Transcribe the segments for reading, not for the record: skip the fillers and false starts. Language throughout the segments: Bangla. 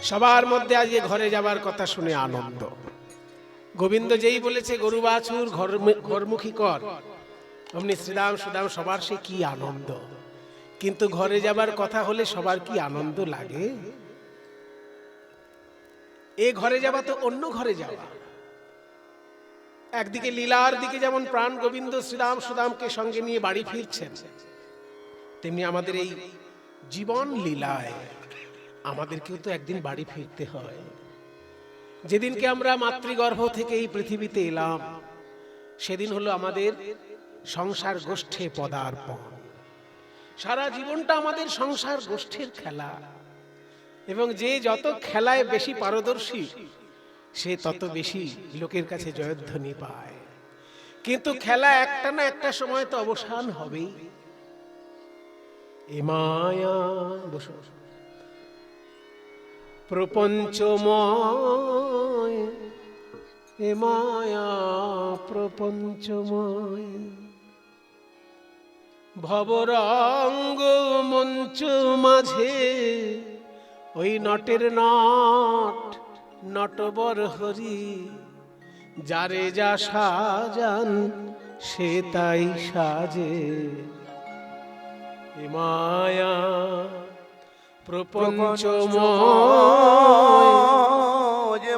সবার মধ্যে আজকে ঘরে যাবার কথা শুনে আনন্দ। গোবিন্দ যেই বলেছে গরু বাছুর ঘরমুখী কর, অমনি শ্রীরাম সুদাম সবার সে কি আনন্দ। কিন্তু ঘরে যাবার কথা হলে সবার কি আনন্দ লাগে? এ ঘরে যাওয়া তো অন্য ঘরে যাওয়া। একদিকে লীলার দিকে যেমন প্রাণ গোবিন্দ শ্রীরাম সুদামকে সঙ্গে নিয়ে বাড়ি ফিরছেন, তেমনি আমাদের এই জীবন লীলায় আমাদেরকেও তো একদিন বাড়ি ফিরতে হয়। যেদিনকে আমরা মাতৃগর্ভ থেকে এই পৃথিবীতে এলাম, সেদিন হলো আমাদের সংসার গোষ্ঠে পদার্পণ। সারা জীবনটা আমাদের সংসার গোষ্ঠীর খেলা, এবং যে যত খেলায় বেশি পারদর্শী সে তত বেশি লোকের কাছে জয়ধ্বনি পায়। কিন্তু খেলা একটা না একটা সময় তো অবসান হবেই। এ মায়া বসো প্রপঞ্চময়, এ মায়া প্রপঞ্চময়, ভবরঙ্গ মঞ্চ মাঝে ওই নটের নট নটবর হরি, যারে যা সাজান সে তাই সাজে। এ মায়া প্রপঞ্চময়,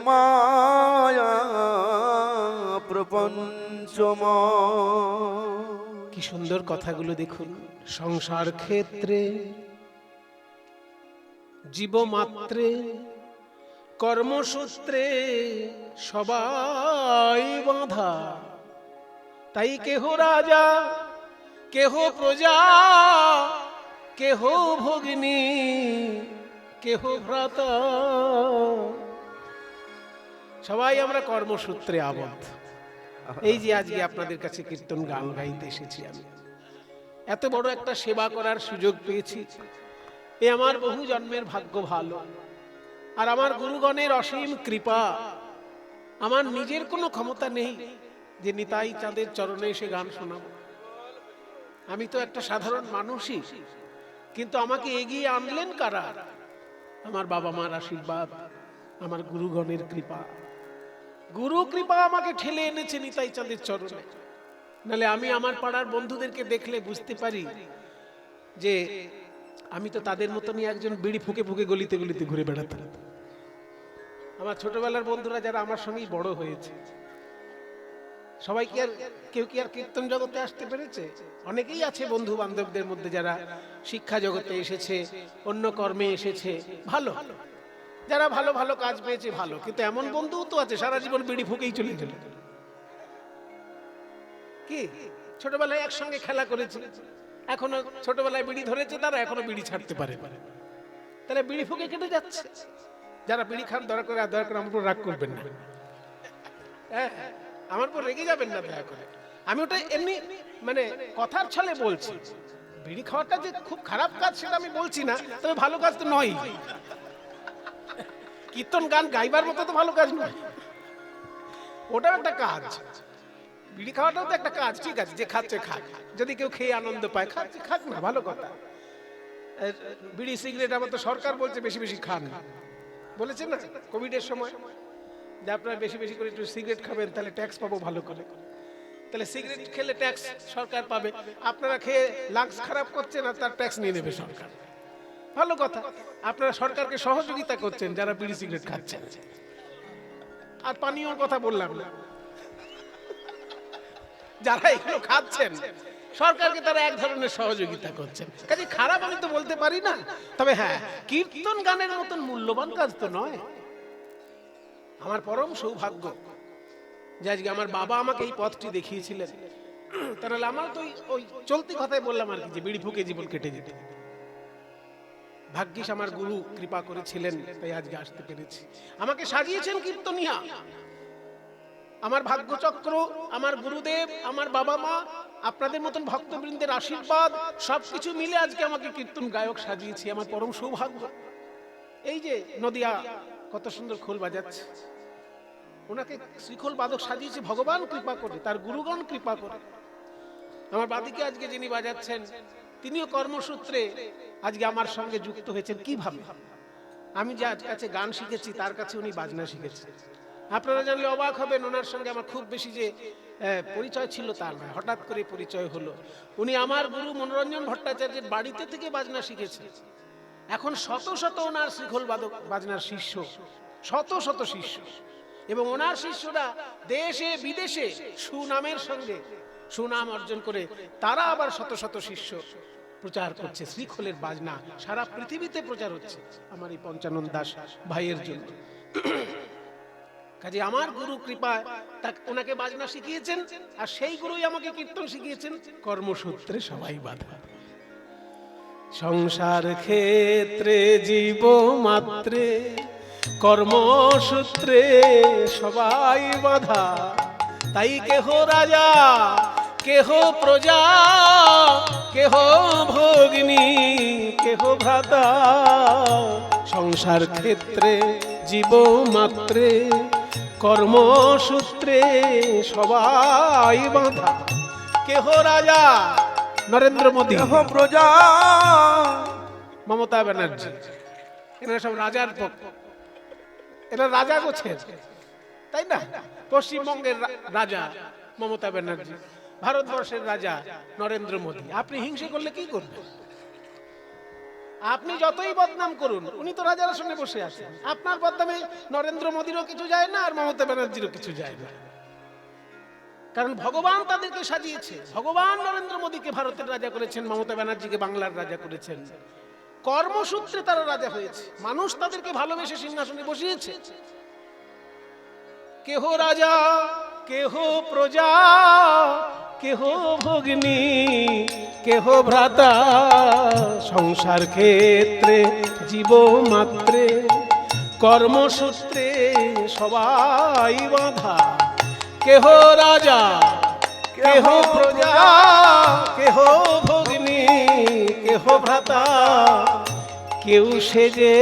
মায়া প্রপঞ্চময়। কি সুন্দর কথাগুলো দেখুন। সংসার ক্ষেত্রে জীবমাত্রে কর্মসূত্রে সবাই বাঁধা, তাই কেহ রাজা কেহ প্রজা, কেহ ভগিনী কেহ ভ্রাতা, সবাই আমরা কর্মসূত্রে আবদ্ধ। এই যে আজকে আপনাদের কাছে কীর্তন গান গাইতে এসেছি, আমি এত বড় একটা সেবা করার সুযোগ পেয়েছি, এ আমার বহু জন্মের ভাগ্য ভালো। আর আমার গুরুগণের অসীম কৃপা। আমার নিজের কোনো ক্ষমতা নেই যে নিতাই চাঁদের চরণে এসে গান শোনাবো। আমি তো একটা সাধারণ মানুষই, কিন্তু আমাকে এগিয়ে আনলেন কারা? আমার বাবা মার আশীর্বাদ, আমার গুরুগণের কৃপা। গুরু কৃপা আমাকে ঠেলে এনেছে নিতাই চাঁদের চরণে। নালে আমি আমার পাড়ার বন্ধুদেরকে দেখলে বুঝতে পারি যে আমি তো তাদের মতনই একজন বিড়ি ফুকে ফুকে গলিতে গলিতে ঘুরে বেড়াতাম। আমার ছোটবেলার বন্ধুরা যারা আমার সঙ্গেই বড় হয়েছে, সবাই কি আর কেউ কি আর কীর্তন জগতে আসতে পেরেছে? অনেকেই আছে বন্ধু বান্ধবদের মধ্যে যারা শিক্ষা জগতে এসেছে, অন্য কর্মে এসেছে, ভালো, যারা ভালো ভালো কাজ পেয়েছে ভালো। কিন্তু এমন বন্ধুও তো আছে সারা জীবন বিড়ি ফুকেই চলে গেল। কি ছোটবেলায় একসঙ্গে খেলা করেছে, এখনো ছোটবেলায় বিড়ি ধরেছে, তারা এখনো বিড়ি ছাড়তে পারে, তাহলে বিড়ি ফুকে কেটে যাচ্ছে। যারা বিড়ি খান দয়া করে আমার উপর রাগ করবেন না, হ্যাঁ আমার উপর রেগে যাবেন না দয়া করে। আমি ওটা এমনি মানে কথার ছলে বলছি। বিড়ি খাওয়াটা যে খুব খারাপ কাজ সেটা আমি বলছি না, তবে ভালো কাজ তো নয়। কীর্তন গান গাইবার মতো তো ভালো কাজ নয়, ওটাও একটা কাজ। বিড়ি খাওয়াটাও তো একটা কাজ, ঠিক আছে, যে খাচ্ছে খাক, যদি কেউ খেয়ে আনন্দ পায় খাচ্ছে খাক না, ভালো কথা। বিড়ি সিগারেট আমার তো সরকার বলছে বেশি বেশি খান, বলেছে না কোভিডের সময় যে আপনারা বেশি বেশি করে একটু সিগারেট খাবেন, তাহলে ট্যাক্স পাবো ভালো করে। তাহলে সিগারেট খেলে ট্যাক্স সরকার পাবে, আপনারা খেয়ে লাংস খারাপ করছেন আর তার ট্যাক্স নিয়ে নেবে সরকার, ভালো কথা। আপনারা সরকারকে সহযোগিতা করছেন যারা বিড়ি সিগারেট খাচ্ছেন। আর পানীয়র কথা বললাম না, যারা এগুলো খাচ্ছেন সরকারকে তারা এক ধরনের সহযোগিতা করছেন, কাজে খারাপ আমি তো বলতে পারি না। তবে হ্যাঁ, কীর্তন গানের মতন মূল্যবান কাজ তো নয়। আমার পরম সৌভাগ্য যে আজকে আমার বাবা আমাকে এই পথটি দেখিয়েছিলেন। তাহলে আমার তো ওই চলতি কথাই বললাম আর কি, যে বিড়ি ফুকে জীবন কেটে যেত। ভাগ্যিস আমার গুরু কৃপা করেছিলেন, তাই আজকে আসতে পেরেছি। আমাকে সাজিয়েছেন কীর্তনিয়া। আমার ভাগ্যচক্র, আমার গুরুদেব, আমার বাবা মা, আপনাদের মতন ভক্তবৃন্দের আশীর্বাদ সবকিছু মিলে আজকে আমাকে কীর্তন গায়ক সাজিয়েছি। আমার পরম সৌভাগ্য। এই যে নদিয়া কত সুন্দর খোল বাজাচ্ছে, ওনাকে শ্রীখোল বাদক সাজিয়েছে ভগবান কৃপা করে, তার গুরুগণ কৃপা করে। আমার বাদিকে আজকে যিনি বাজাচ্ছেন তিনিও কর্মসূত্রে আজকে আমার সঙ্গে যুক্ত হয়েছেন। কিভাবে? আমি যার কাছে গান শিখেছি তার কাছে উনি বাজনা শিখেছে। আপনারা জানলে অবাক হবেন, ওনার সঙ্গে আমার খুব বেশি যে পরিচয় ছিল তা নয়, হঠাৎ করে পরিচয় হলো। উনি আমার গুরু মনোরঞ্জন ভট্টাচার্যের বাড়িতে থেকে বাজনা শিখেছে। এখন শত শত ওনার শৃঙ্খল বাজনার শিষ্য, শত শত শিষ্য, এবং ওনার শিষ্যরা দেশে বিদেশে সুনামের সঙ্গে সুনাম অর্জন করে তারা আবার শত শত শিষ্য প্রচার করছে। শ্রীখোলের বাজনা সারা পৃথিবীতে প্রচার হচ্ছে আমার এই পঞ্চানন দাস ভাইয়ের জন্য। কাজে আমার গুরু কৃপায় ওনাকে বাজনা শিখিয়েছেন, আর সেই গুরুই আমাকে কীর্তন শিখিয়েছেন। কর্মসূত্রে সবাই বাধা, সংসার ক্ষেত্রে জীব মাত্রে কর্মসূত্রে সবাই বাধা। তাই কেহ রাজা, কেহ প্রজা, কেহ ভগ্নী, কেহ ভ্রাতা। সংসার ক্ষেত্রে জীব মাত্রে কর্মসূত্রে সবাই বাধা। কেহ রাজা নরেন্দ্র মোদী, কেহ প্রজা মমতা ব্যানার্জি, এরা সব রাজার পক্ষ, এরা রাজা গোছের, তাই না? পশ্চিমবঙ্গের রাজা মমতা ব্যানার্জি, ভারতবর্ষের রাজা নরেন্দ্র মোদী। আপনি হিংসে করলে কি করবেন? আপনি যতই বদনাম করুন, উনি তো রাজার আসনে বসে আছেন। আপনার বদনামে নরেন্দ্র মোদীরও কিছু যায় না, আর মমতা ব্যানার্জিরও কিছু যায় না। কারণ ভগবান তাদেরকে সাজিয়েছে। ভগবান নরেন্দ্র মোদীকে ভারতের রাজা করেছেন, মমতা ব্যানার্জিকে বাংলার রাজা করেছেন। কর্মসূত্রে তারা রাজা হয়েছে, মানুষ তাদেরকে ভালোবেসে সিংহাসনে বসিয়েছে। কেহ রাজা, কেহ প্রজা, কেহ ভগ্নী, কেহ ভ্রাতা। সংসার ক্ষেত্রে জীব মাত্রে কর্মসূত্রে সবাই বাধা। কেহ রাজা, কেহ প্রজা, কেহ ভগ্নী, কেহ ভ্রাতা। কেউ সেজে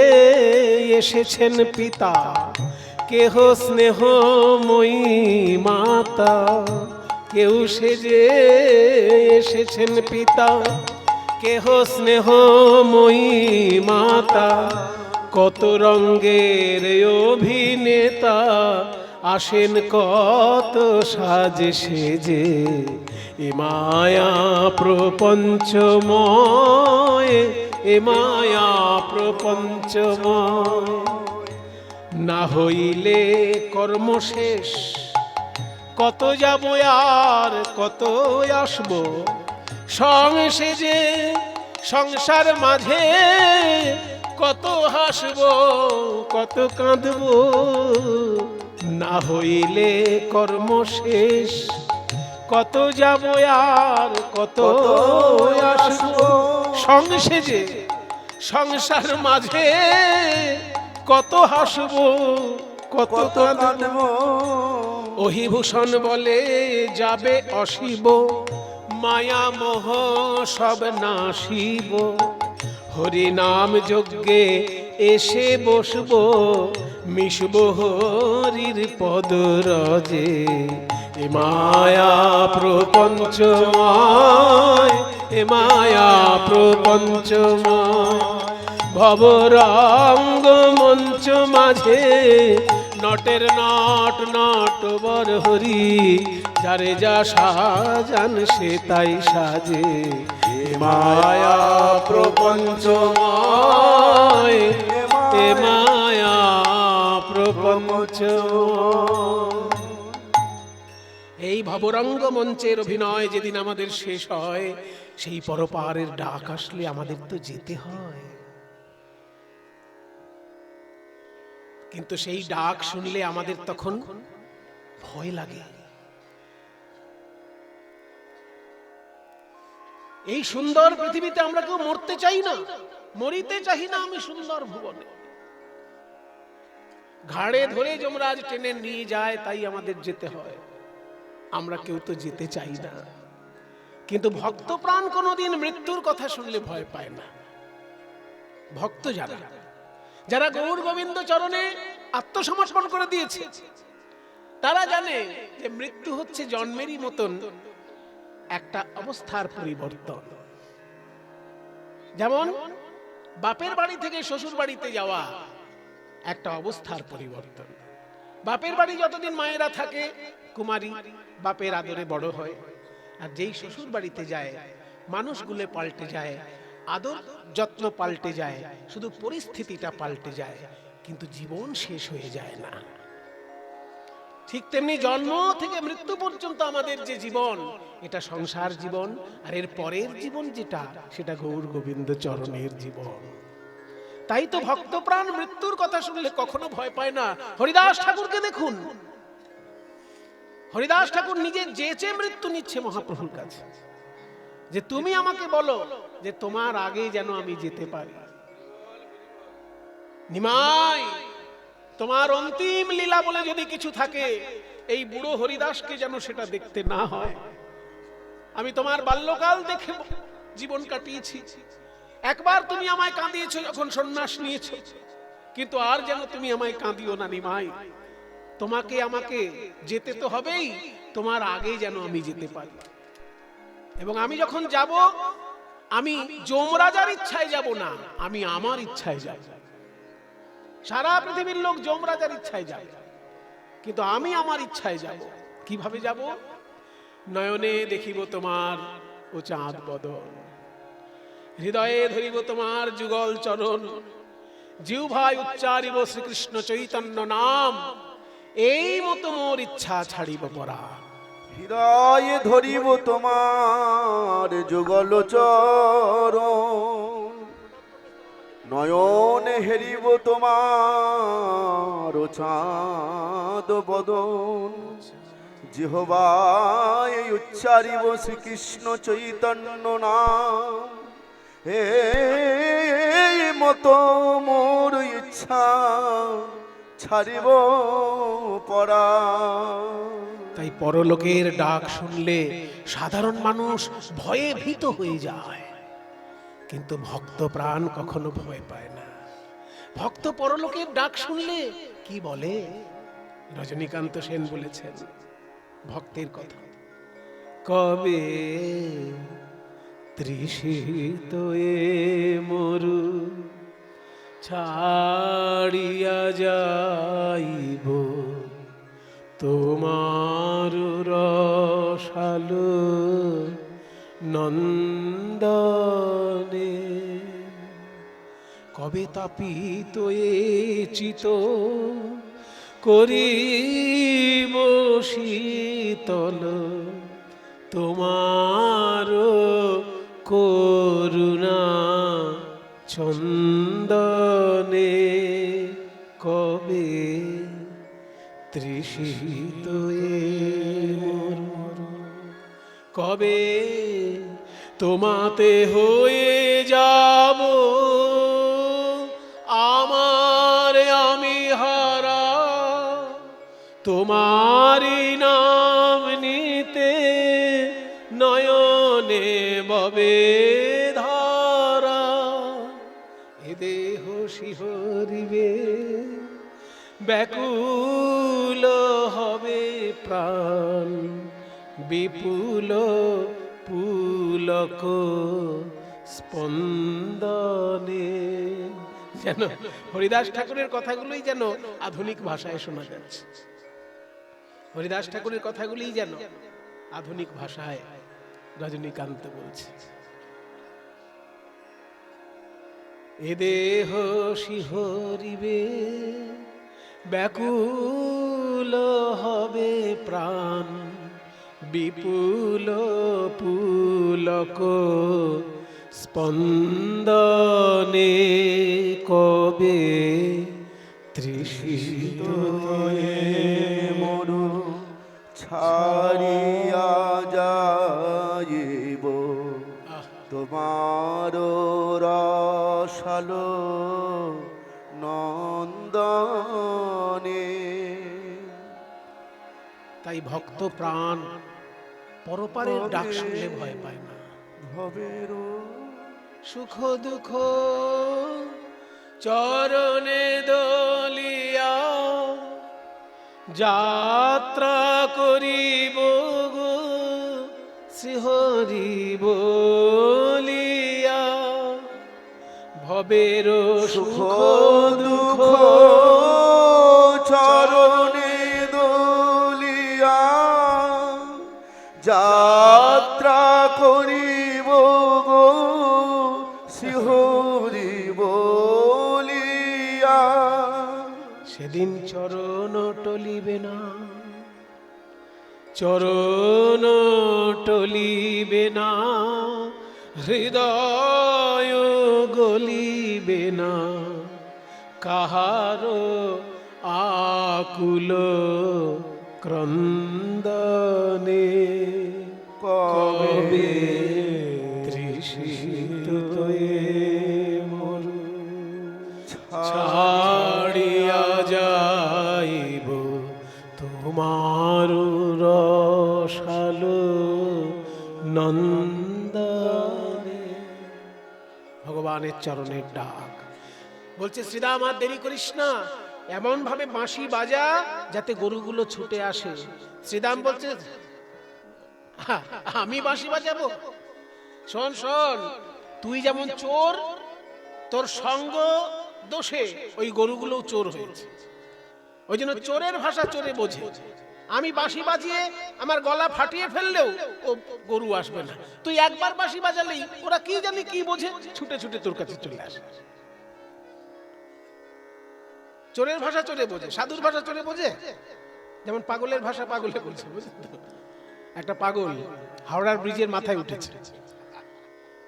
এসেছেন পিতা, কেহ স্নেহময়ী মাতা। কেউ সেজে এসেছেন পিতা, কেহ স্নেহময়ী মাতা। কত রঙ্গের অভিনেতা আসেন কত সাজে সেজে। এ মায়া প্রপঞ্চময়, এ মায়া প্রপঞ্চময়। না হইলে কর্ম শেষ, কত যাব আর কত আসবো। সংসেজে সংসার মাঝে কত হাসবো, কত কাঁদবো। না হইলে কর্ম শেষ, কত যাব আর কত আসবো। সংসেজে সংসার মাঝে কত হাসবো, কত কাঁদবো। অহিভূষণ বলে যাবে অশিব, মায়া মোহ সব নাশিব। হরি নাম যজ্ঞে এসে বসবো, মিশব হরির পদরজে। এ মায়া প্রপঞ্চময়, এ মায়া প্রপঞ্চময়। ভবরঙ্গ মঞ্চ মাঝে নটের নট নটবর হরি। যারে যা সাজান সে তাই সাজে। এ মায়া প্রপঞ্চময়, এ মায়া প্রপঞ্চময়। এই ভবরঙ্গ মঞ্চের অভিনয় যেদিন আমাদের শেষ হয়, সেই পরপারের ডাক আসলে আমাদের তো যেতে হয়। কিন্তু সেই ডাক শুনলে আমাদের তখন ভয় লাগে। এই সুন্দর পৃথিবীতে আমরা কেউ মরতে চাই না, মরিতে চাই না আমি সুন্দর ভুবনে। ঘাড়ে ধরে যমরাজ টেনে নিয়ে যায়, তাই আমাদের যেতে হয়। আমরা কেউ তো যেতে চাই না। কিন্তু ভক্ত প্রাণ কোনোদিন মৃত্যুর কথা শুনলে ভয় পায় না। ভক্ত যারা, যারা গৌর গোবিন্দ চরণে আত্মসমর্পণ করে দিয়েছে, তারা জানে যে মৃত্যু হচ্ছে জন্মেরই মতন একটা অবস্থার পরিবর্তন। যেমন বাপের বাড়ি থেকে শ্বশুর বাড়িতে যাওয়া একটা অবস্থার পরিবর্তন। বাপের বাড়ি যতদিন মায়েরা থাকে কুমারী, বাপের আদরে বড় হয়, আর যেই শ্বশুর বাড়িতে যায় মানুষগুলো পাল্টে যায়, আদর যত্ন পাল্টে যায়, শুধু পরিস্থিতিটা পাল্টে যায়, কিন্তু জীবন শেষ হয়ে যায় না। ঠিক তেমনি জন্ম থেকে মৃত্যু পর্যন্ত আমাদের যে জীবন, এটা সংসার জীবন, আর এর পরের জীবন যেটা, সেটা গৌর গোবিন্দ চরণের জীবন। তাই তো ভক্ত প্রাণ মৃত্যুর কথা শুনলে কখনো ভয় পায় না। হরিদাস ঠাকুরকে দেখুন, হরিদাস ঠাকুর নিজে যেচে মৃত্যু নিচ্ছে মহাপ্রভুর কাছে, যে তুমি আমাকে বলো যে তোমার আগে যেন আমি যেতে পারি। নিমাই, তোমার অন্তিম লীলা বলে যদি কিছু থাকে, এই বুড়ো হরিদাসকে যেন সেটা দেখতে না হয়। আমি তোমার বাল্যকাল দেখে জীবন কাটিয়েছি, একবার তুমি আমায় কাঁদিয়েছো যখন সন্ন্যাস নিয়েছো, কিন্তু আর যেন তুমি আমায় কাঁদিও না নিমাই। তোমাকে আমাকে যেতে তো হবেই, তোমার আগে যেন আমি যেতে পারি। এবং আমি যখন যাব, আমি যমরাজার ইচ্ছায় যাব না, আমি আমার ইচ্ছায় যাব। সারা পৃথিবীর লোক যমরাজার ইচ্ছায় যাবে, কিন্তু আমি আমার ইচ্ছায় যাব। কিভাবে যাব? নয়নে দেখিব তোমার ও চাঁদ বদন, হৃদয়ে ধরিব তোমার যুগল চরণ, জিহ্বায় উচ্চারিব শ্রীকৃষ্ণ চৈতন্য নাম, এই মতো মোর ইচ্ছা ছাড়িব পরা। হৃদয়ে ধরিব তোমার যুগল চরণ, নয়নে হেরিব তোমার চাঁদ বদন, জিহ্বায় উচ্চারিব শ্রীকৃষ্ণ চৈতন্য নাম, এই মতো মোর ইচ্ছা ছাড়িব পরা। তাই পরলোকের ডাক শুনলে সাধারণ মানুষ ভয়ে ভীত হয়ে যায়, কিন্তু ভক্ত প্রাণ কখনো ভয় পায় না। ভক্ত পরলোকের ডাক শুনলে কি বলে? রজনীকান্ত সেন বলেছেন ভক্তের কথা, কবে তৃষিত এ মরু ছাড়িয়া যাইব তোমার রসালো নন্দনে, কবে তাপিত এ চিত করিব শীতল তোমার করুণা চন্দনে, কবে তৃষিত এ মরু, কবে তোমাতে হয়ে যাব আমার আমি হারা, তোমারই নাম নিতে নয়নে ববে ধারা, এ দেহ শিহরিবে ব্যাকুল হবে প্রাণ, বিপুল পুলক স্পন্দনে। যেন হরিদাস ঠাকুরের কথাগুলোই যেন আধুনিক ভাষায় শোনা যাচ্ছে, হরিদাস ঠাকুরের কথাগুলোই যেন আধুনিক ভাষায় রজনীকান্ত বলছে। এ দেহ শিহরিবে ব্যাকুল হবে প্রাণ, বিপুল পুলক স্পন্দনে, কবে তৃষিত মরু ছাড়িয়া যাইব তোমার রসালো নন্দনে। তাই ভক্ত প্রাণ পরপারের ডাক শুনলে ভয় পায় না। ভবের সুখ দুঃখ চরণে দলিয়া যাত্রা করিব গো শ্রীহরি বলিয়া, ভবের সুখ দুঃখ যাত্রা করিব গো শিহরি বলিয়া। সেদিন চরণ টলিবে না, চরণ টলিবে না, হৃদয় গলিবে না, কাহারো আকুল ক্রন্দনে। কবে তৃষিত মরু ছাড়িয়া যাইব তোমার রসালো নন্দনে। ভগবানের চরণের ডাক বলছে, শ্রীরাম আর দেরি করিস না, এমন ভাবে বাঁশি বাজা যাতে গরুগুলো ছুটে আসে। শ্রীরাম বলছে, আমি বাঁশি বাজাবো? শোন শোন, তুই যেমন চোর, তোর সঙ্গ দোষে ওই গরুগুলো চোর হয়েছে, ওই জন্য চোরের ভাষা চোরে বোঝে। আমি বাঁশি বাজিয়ে আমার গলা ফাটিয়ে ফেললেও ও গরু আসবে না, তুই একবার বাঁশি বাজালেই ওরা কি জানি কি বোঝে, ছুটে ছুটে তোর কাছে চলে আসে। চোরের ভাষা চোরে বোঝে, সাধুর ভাষা চোরে বোঝে, যেমন পাগলের ভাষা পাগলে বোঝে। একটা পাগল হাওড়ার ব্রিজের মাথায় উঠেছে,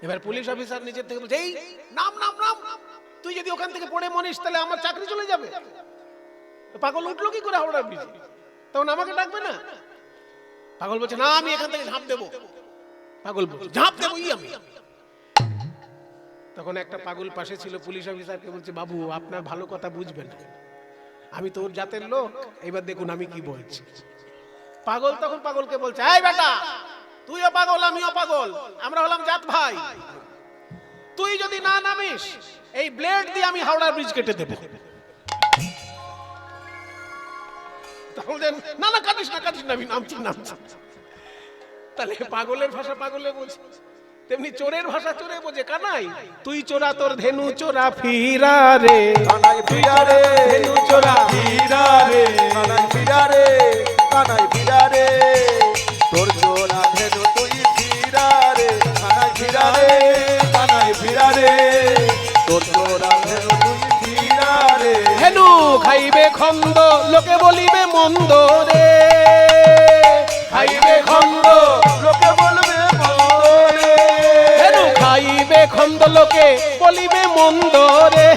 এবার পুলিশ অফিসার নিচের থেকে বলছে, এই নাম নাম নাম, তুই যদি ওখান থেকে পড়ে মরিস তাহলে আমার চাকরি চলে যাবে। পাগল উঠলো কি করে হাওড়ার ব্রিজে? তখন আমাকে ডাকবে না? পাগল বলছে, না আমি এখান থেকে ঝাঁপ দেবো। পাগল বলছে, ঝাঁপ দেবোই আমি। তখন একটা পাগল পাশে ছিল, পুলিশ অফিসারকে বলছে, বাবু আপনার ভালো কথা বুঝবেন, আমি তোর জাতের লোক, এবার দেখুন আমি কি বলছি। পাগল তখন পাগলকে বলছে, এই বেটা, তুইও পাগল আমিও পাগল, আমরা হলাম জাত ভাই, তুই যদি না নামিস এই ব্লেড দিয়ে আমি হাওড়ার ব্রিজ কেটে দেব। না না কাটিস না কাটিস না, আমি নামছি নামছি। তাহলে পাগলের ভাষা পাগলে বোঝে, তেমনি চোরের ভাষা চোরে বোঝে। কানাই তুই চোরা তোর ধেনু চোরা ফিরা রে, কানাই ফিরা রে, ধেনু চোরা ফিরা রে, কানাই ফিরা রে, কানাই ফিরা রে, তোর চোরা ধেনু তুই ফিরা রে, কানাই ফিরা রে, কানাই ফিরা রে, তোর চোরা ধেনু তুই ফিরা রে। ধেনু খাইবে খন্দ লোকে বলিবে মন্দ রে, খাইবে খন্দ লোকে বলবে মন্দ রে, ধেনু খাইবে খন্দ লোকে বলিবে মন্দ রে,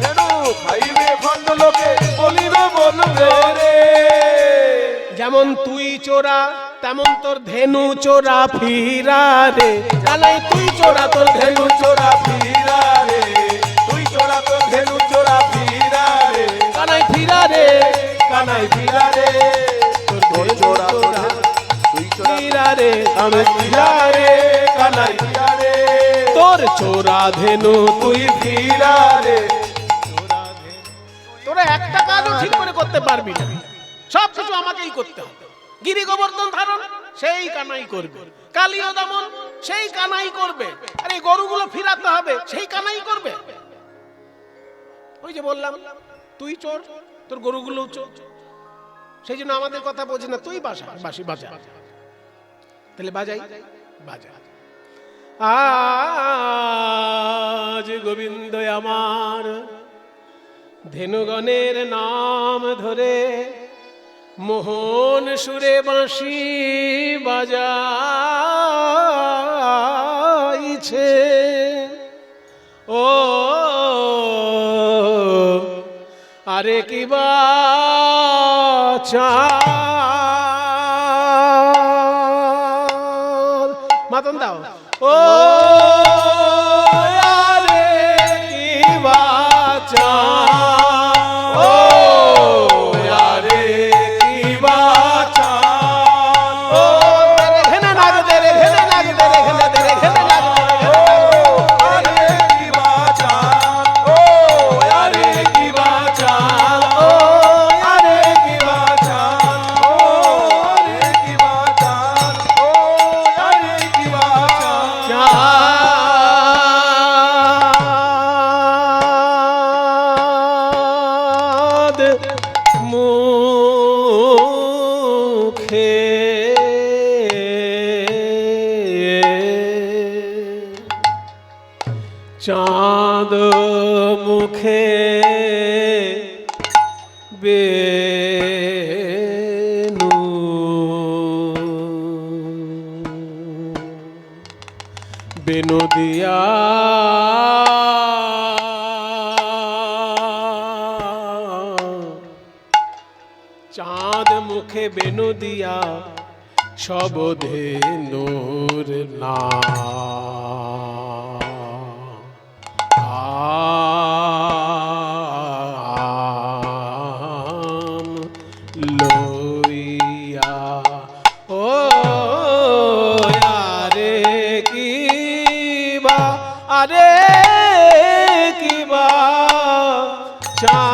ধেনু খাইবে খন্ড লোকে বলিবে বলবে রে। যেমন তুই চোরা তেমন তোর ধেনু চোরা ফিরা রে, জানাই তুই চোরা তোর ধেনু চোরা ফিরা রে, তুই চোরা তোর ধেনু চোরা ফিরা রে, কানাই ফিরা রে, কানাই ফিরা রে, তোর চোরা তোর তুই চোরা ফিরা রে, কানাই ফিরা রে, কানাই ফিরা রে, তোর চোরা ধেনু তুই ফিরা রে। তোরা একটা কাজও ঠিক করে করতে পারবি না, সব কিছু আমাকেই করতে হবে। গিরি গোবর্ধন ধারণ সেই কানাই করবে, কালীয় দমন সেই কানাই করবে, আর এই গরুগুলো ফিরাতে হবে সেই কানাই করবে। ওই যে বললাম তুই চোর, তোর গরুগুলো চোর, সেই জন্য আমাদের কথা বোঝে না। তুই বাঁশি বাজা, তাহলে বাজাই বাজা। আজ গোবিন্দ আমার ধেনুগণের নাম ধরে মোহন সুরে বাঁশি বাজাইছে। ও আরে কি বাচাল মাতন দাও। ও আরে কি বাচাল, ও আরে কি বাচাল, ও তেরে ঘেনে নাগ তেরে ঘেনে নাগ তেরে ঘেনে তেরে ঘেনে নাগ, ও আরে কি বাচাল, ও আরে কি বাচাল, ও আরে কি বাচাল, ও আরে কি বাচাল, ও আরে কি বাচাল। চাঁদ মুখে চাঁদ মুখে বেনু বেনু দিয়া চাঁদ মুখে বেনু দিয়া সব ধেনুর না আম লইয়া ও আরে কিবা আরে কিবা চাঁদ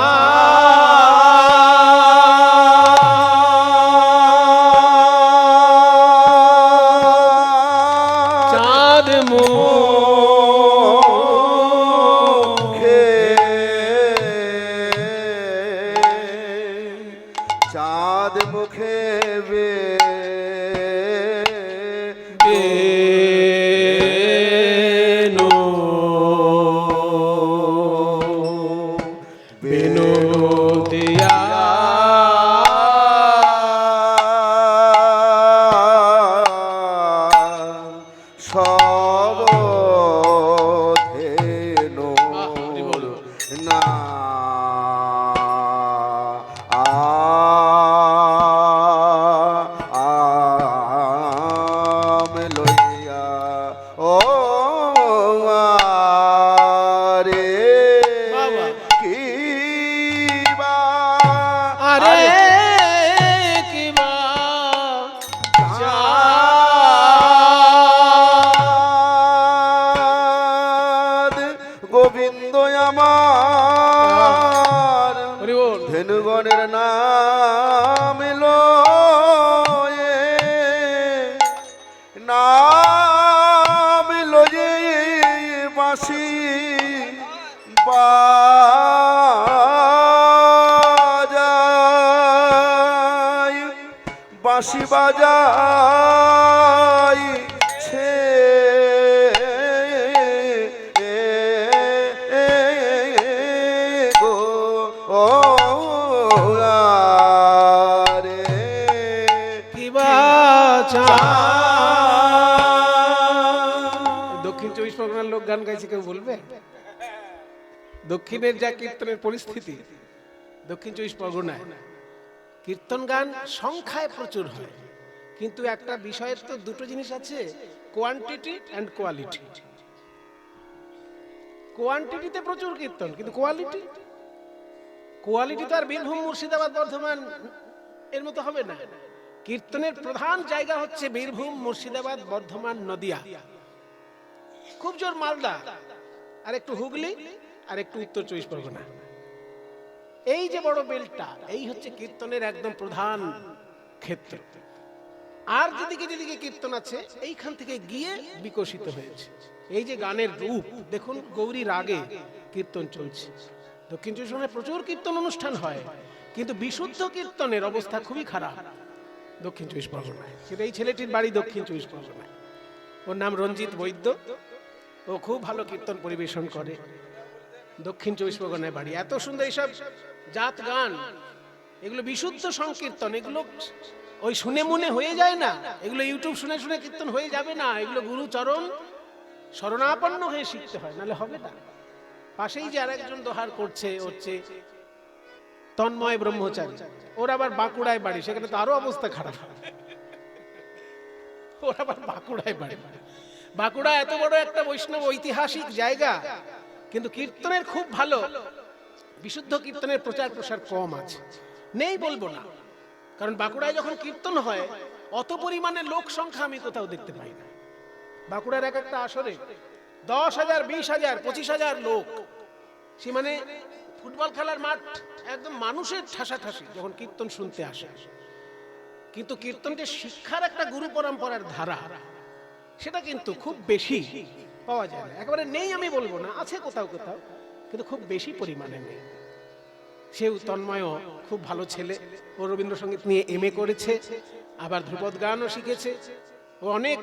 মুখে চাঁদ মুখে বেনু বেনু দিয়া সব ধেনু না আম লইয়া ও আরে বাবা। কিবা আরে কিবা চাঁদ গোবিন্দ আমার হরি বল। ধেনুগণের নাম লয়ে নাম লয়ে বাঁশি বাজাই বাঁশি বাজাই ছে গো ও রে কিবা দক্ষিণ 24 পরগনার লোক গান গাইছে, কেউ বলবে? দক্ষিণের যা কীর্তনের পরিস্থিতি, দক্ষিণ 24 পরগনায় কীর্তন গান সংখ্যায় প্রচুর হয়, কিন্তু একটা বিষয়ের তো দুটো জিনিস আছে, কোয়ান্টিটি অ্যান্ড কোয়ালিটি। কোয়ান্টিটিতে প্রচুর কীর্তন, কিন্তু কোয়ালিটি তো আর বীরভূম, মুর্শিদাবাদ, বর্ধমান এর মতো হবে না। কীর্তনের প্রধান জায়গা হচ্ছে বীরভূম, মুর্শিদাবাদ, বর্ধমান, নদিয়া, খুব জোর মালদা, আর একটু হুগলি, আর একটু উত্তর 24 পরগনা। এই যে বড় বেলটা, এই হচ্ছে কীর্তনের একদম প্রধান ক্ষেত্র। আর যেদিকে যেদিকে কীর্তন আছে, এইখান থেকে গিয়ে বিকশিত হয়েছে। এই যে গানের রূপ দেখুন, গৌরী রাগে কীর্তন চলছে। দক্ষিণ 24 পরগনায় প্রচুর কীর্তন অনুষ্ঠান হয়, কিন্তু বিশুদ্ধ কীর্তনের অবস্থা খুবই খারাপ দক্ষিণ 24 পরগনায়। সেটা এই ছেলেটির বাড়ি দক্ষিণ 24 পরগনায়, ওর নাম রঞ্জিত বৈদ্য, ও খুব ভালো কীর্তন পরিবেশন করে। দক্ষিণ 24 পরগনায় বাড়ি। এত সুন্দর এইসব জাত গান, এগুলো বিশুদ্ধ সংকীর্তন, এগুলো ওই শুনে মনে হয়ে যায় না, এগুলো ইউটিউব শুনে শুনে কীর্তন হয়ে যাবে না, এগুলো গুরু চরণ শরণাপন্ন হয়ে শিখতে হয়, নাহলে হবে না। পাশেই যে আরেকজন দোহার করছে হচ্ছে তন্ময় ব্রহ্মচারী, ওর আবার বাঁকুড়ায় বাড়ি, সেখানে তো আরো অবস্থা খারাপ। ওর আবার বাঁকুড়ায় বাড়ি। বাঁকুড়া এত বড় একটা বৈষ্ণব ঐতিহাসিক জায়গা, কিন্তু কীর্তনের খুব ভালো, বিশুদ্ধ কীর্তনের প্রচার প্রসার কম আছে, নেই বলবো না। কারণ বাঁকুড়ায় যখন কীর্তন হয়, অত পরিমাণে লোক সংখ্যা আমি কোথাও দেখতে পাই না। বাঁকুড়ার এক একটা আসরে 10,000, 20,000, 25,000 লোক, সে মানে ফুটবল খেলার মাঠ একদম মানুষের ঠাসাঠাসি যখন কীর্তন শুনতে আসে। কিন্তু কীর্তনটি শিক্ষার একটা গুরু পরম্পরার ধারা, সেটা কিন্তু খুব বেশি পাওয়া যায় না। একেবারে নেই আমি বলবো না, আছে কোথাও কোথাও, কিন্তু খুব বেশি পরিমাণে নেই। সেও তন্ময় খুব ভালো ছেলে, ও রবীন্দ্রসঙ্গীত নিয়ে MA করেছে, আবার ধ্রুপদ গানও শিখেছে। ও অনেক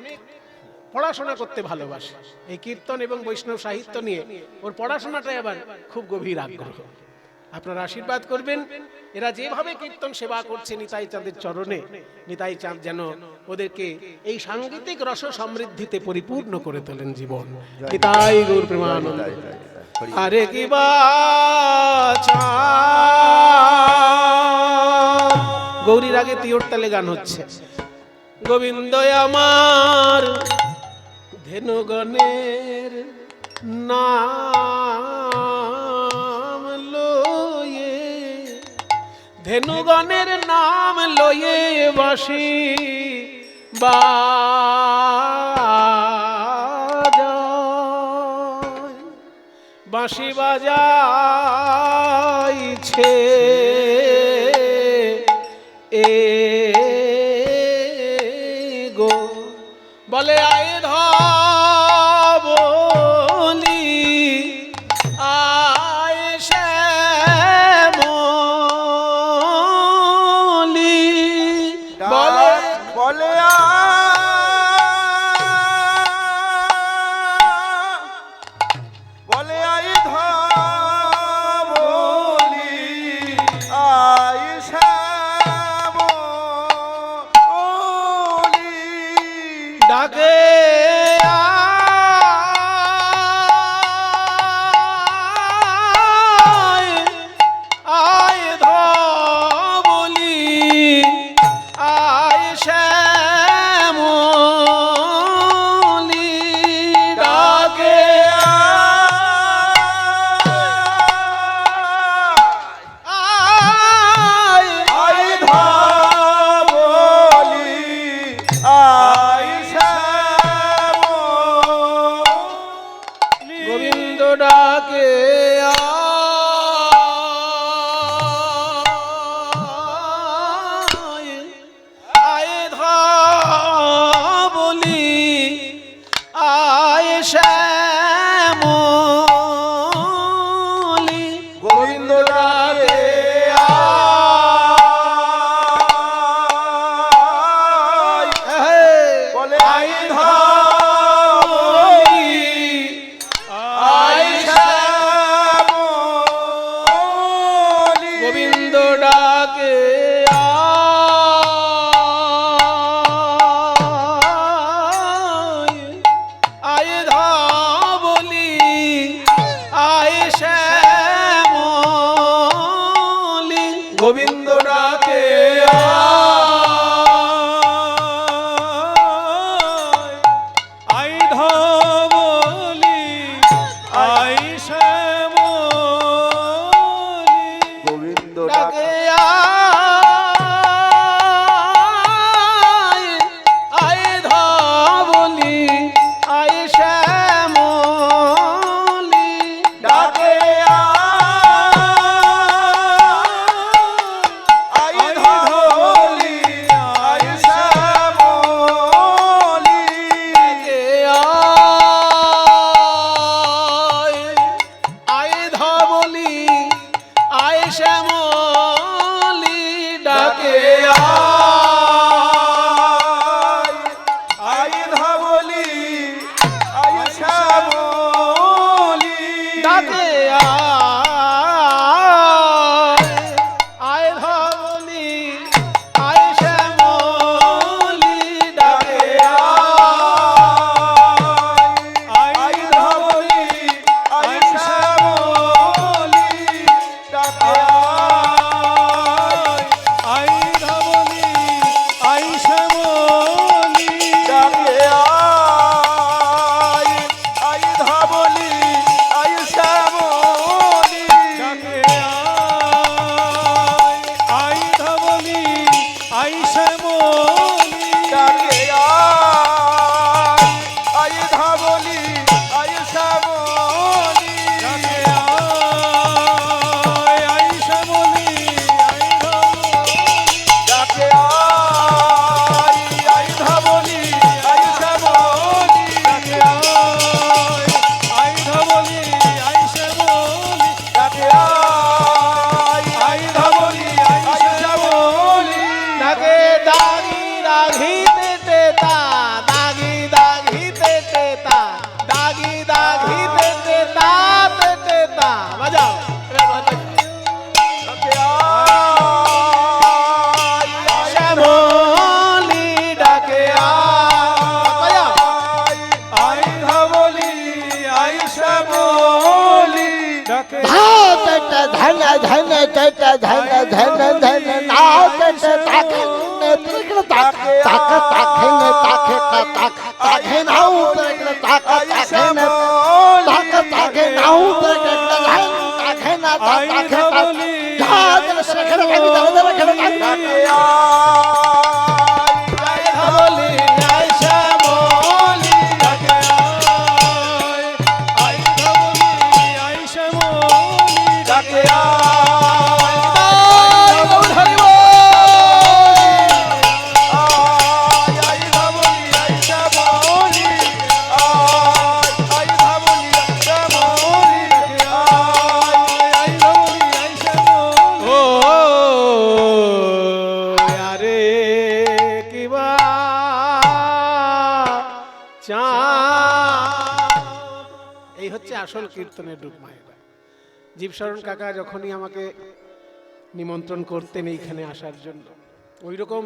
পড়াশোনা করতে ভালোবাসে। এই কীর্তন এবং বৈষ্ণব সাহিত্য নিয়ে ওর পড়াশোনাটাই আবার খুব গভীর আগ্রহ। আপনারা আশীর্বাদ করবেন, এরা যেভাবে কীর্তন সেবা করছে নিতাই চাঁদের চরণে, নিতাই চাঁদ যেন ওদেরকে এই সাংগীতিক রস সমৃদ্ধিতে পরিপূর্ণ করে তোলেন জীবন। নিতাই গৌর প্রেমানন্দ। আরে কি বাছা গৌরীর আগে তিওর তালে গান হচ্ছে। গোবিন্দ আমার ধেনুগণের নাম লয়ে, ধেনুগণের নাম লয়ে বাঁশি বাজায়, বাঁশি বাজাইছে এ গো, বলে আয় ধবলি আয় শ্যামলি, বলে বলে বলে আই ধবলি আই শ্যামলি, ডাকে আয়, আয় ধবলি আয় শ্যামলি, ডাকে আয়, আই ধবলি আই শ্যামলি, গোবিন্দ ডাকে আয়, আয় ধবলি আয় শ্যামলি, গোবিন্দ ডাকে বলে আই ধবলি আই শ্যামলি, গোবিন্দ ডাকে আয়, আয় ধবলি আয় শ্যামলি, গোবিন্দ ডাকে আই ধবলি আই শ্যামলি, গোবিন্দ ডাকে আয়, আয় ধবলি আয় শ্যামলি, ডাকে আই ধবলি আই শ্যামলি, ডাকে আয়, আয় ধবলি আয় শ্যামলি, ঝাইনে চাইটা ঝাইনে ঝাইনে ঝাইনে না চাইটা তাকে নেত্রকে তাকে তাকে তাকে নে তাকে তাকে তাকে নাও তাকে তাকে তাকে নে তাকে তাকে নাও তাকে তাকে না তাকে তাকে যা সেখানে আমি দাঁড়িয়ে রেখে তাকে বলি আয় শ্যামলি ডাকে আয় ধবলি আয় শ্যামলি তাকে ও আরে কিবা চা এই হচ্ছে আসল কীর্তনের রূপ মায়েরা। জীবশরণ কাকা যখনই আমাকে নিমন্ত্রণ করতেন এইখানে আসার জন্য, ওই রকম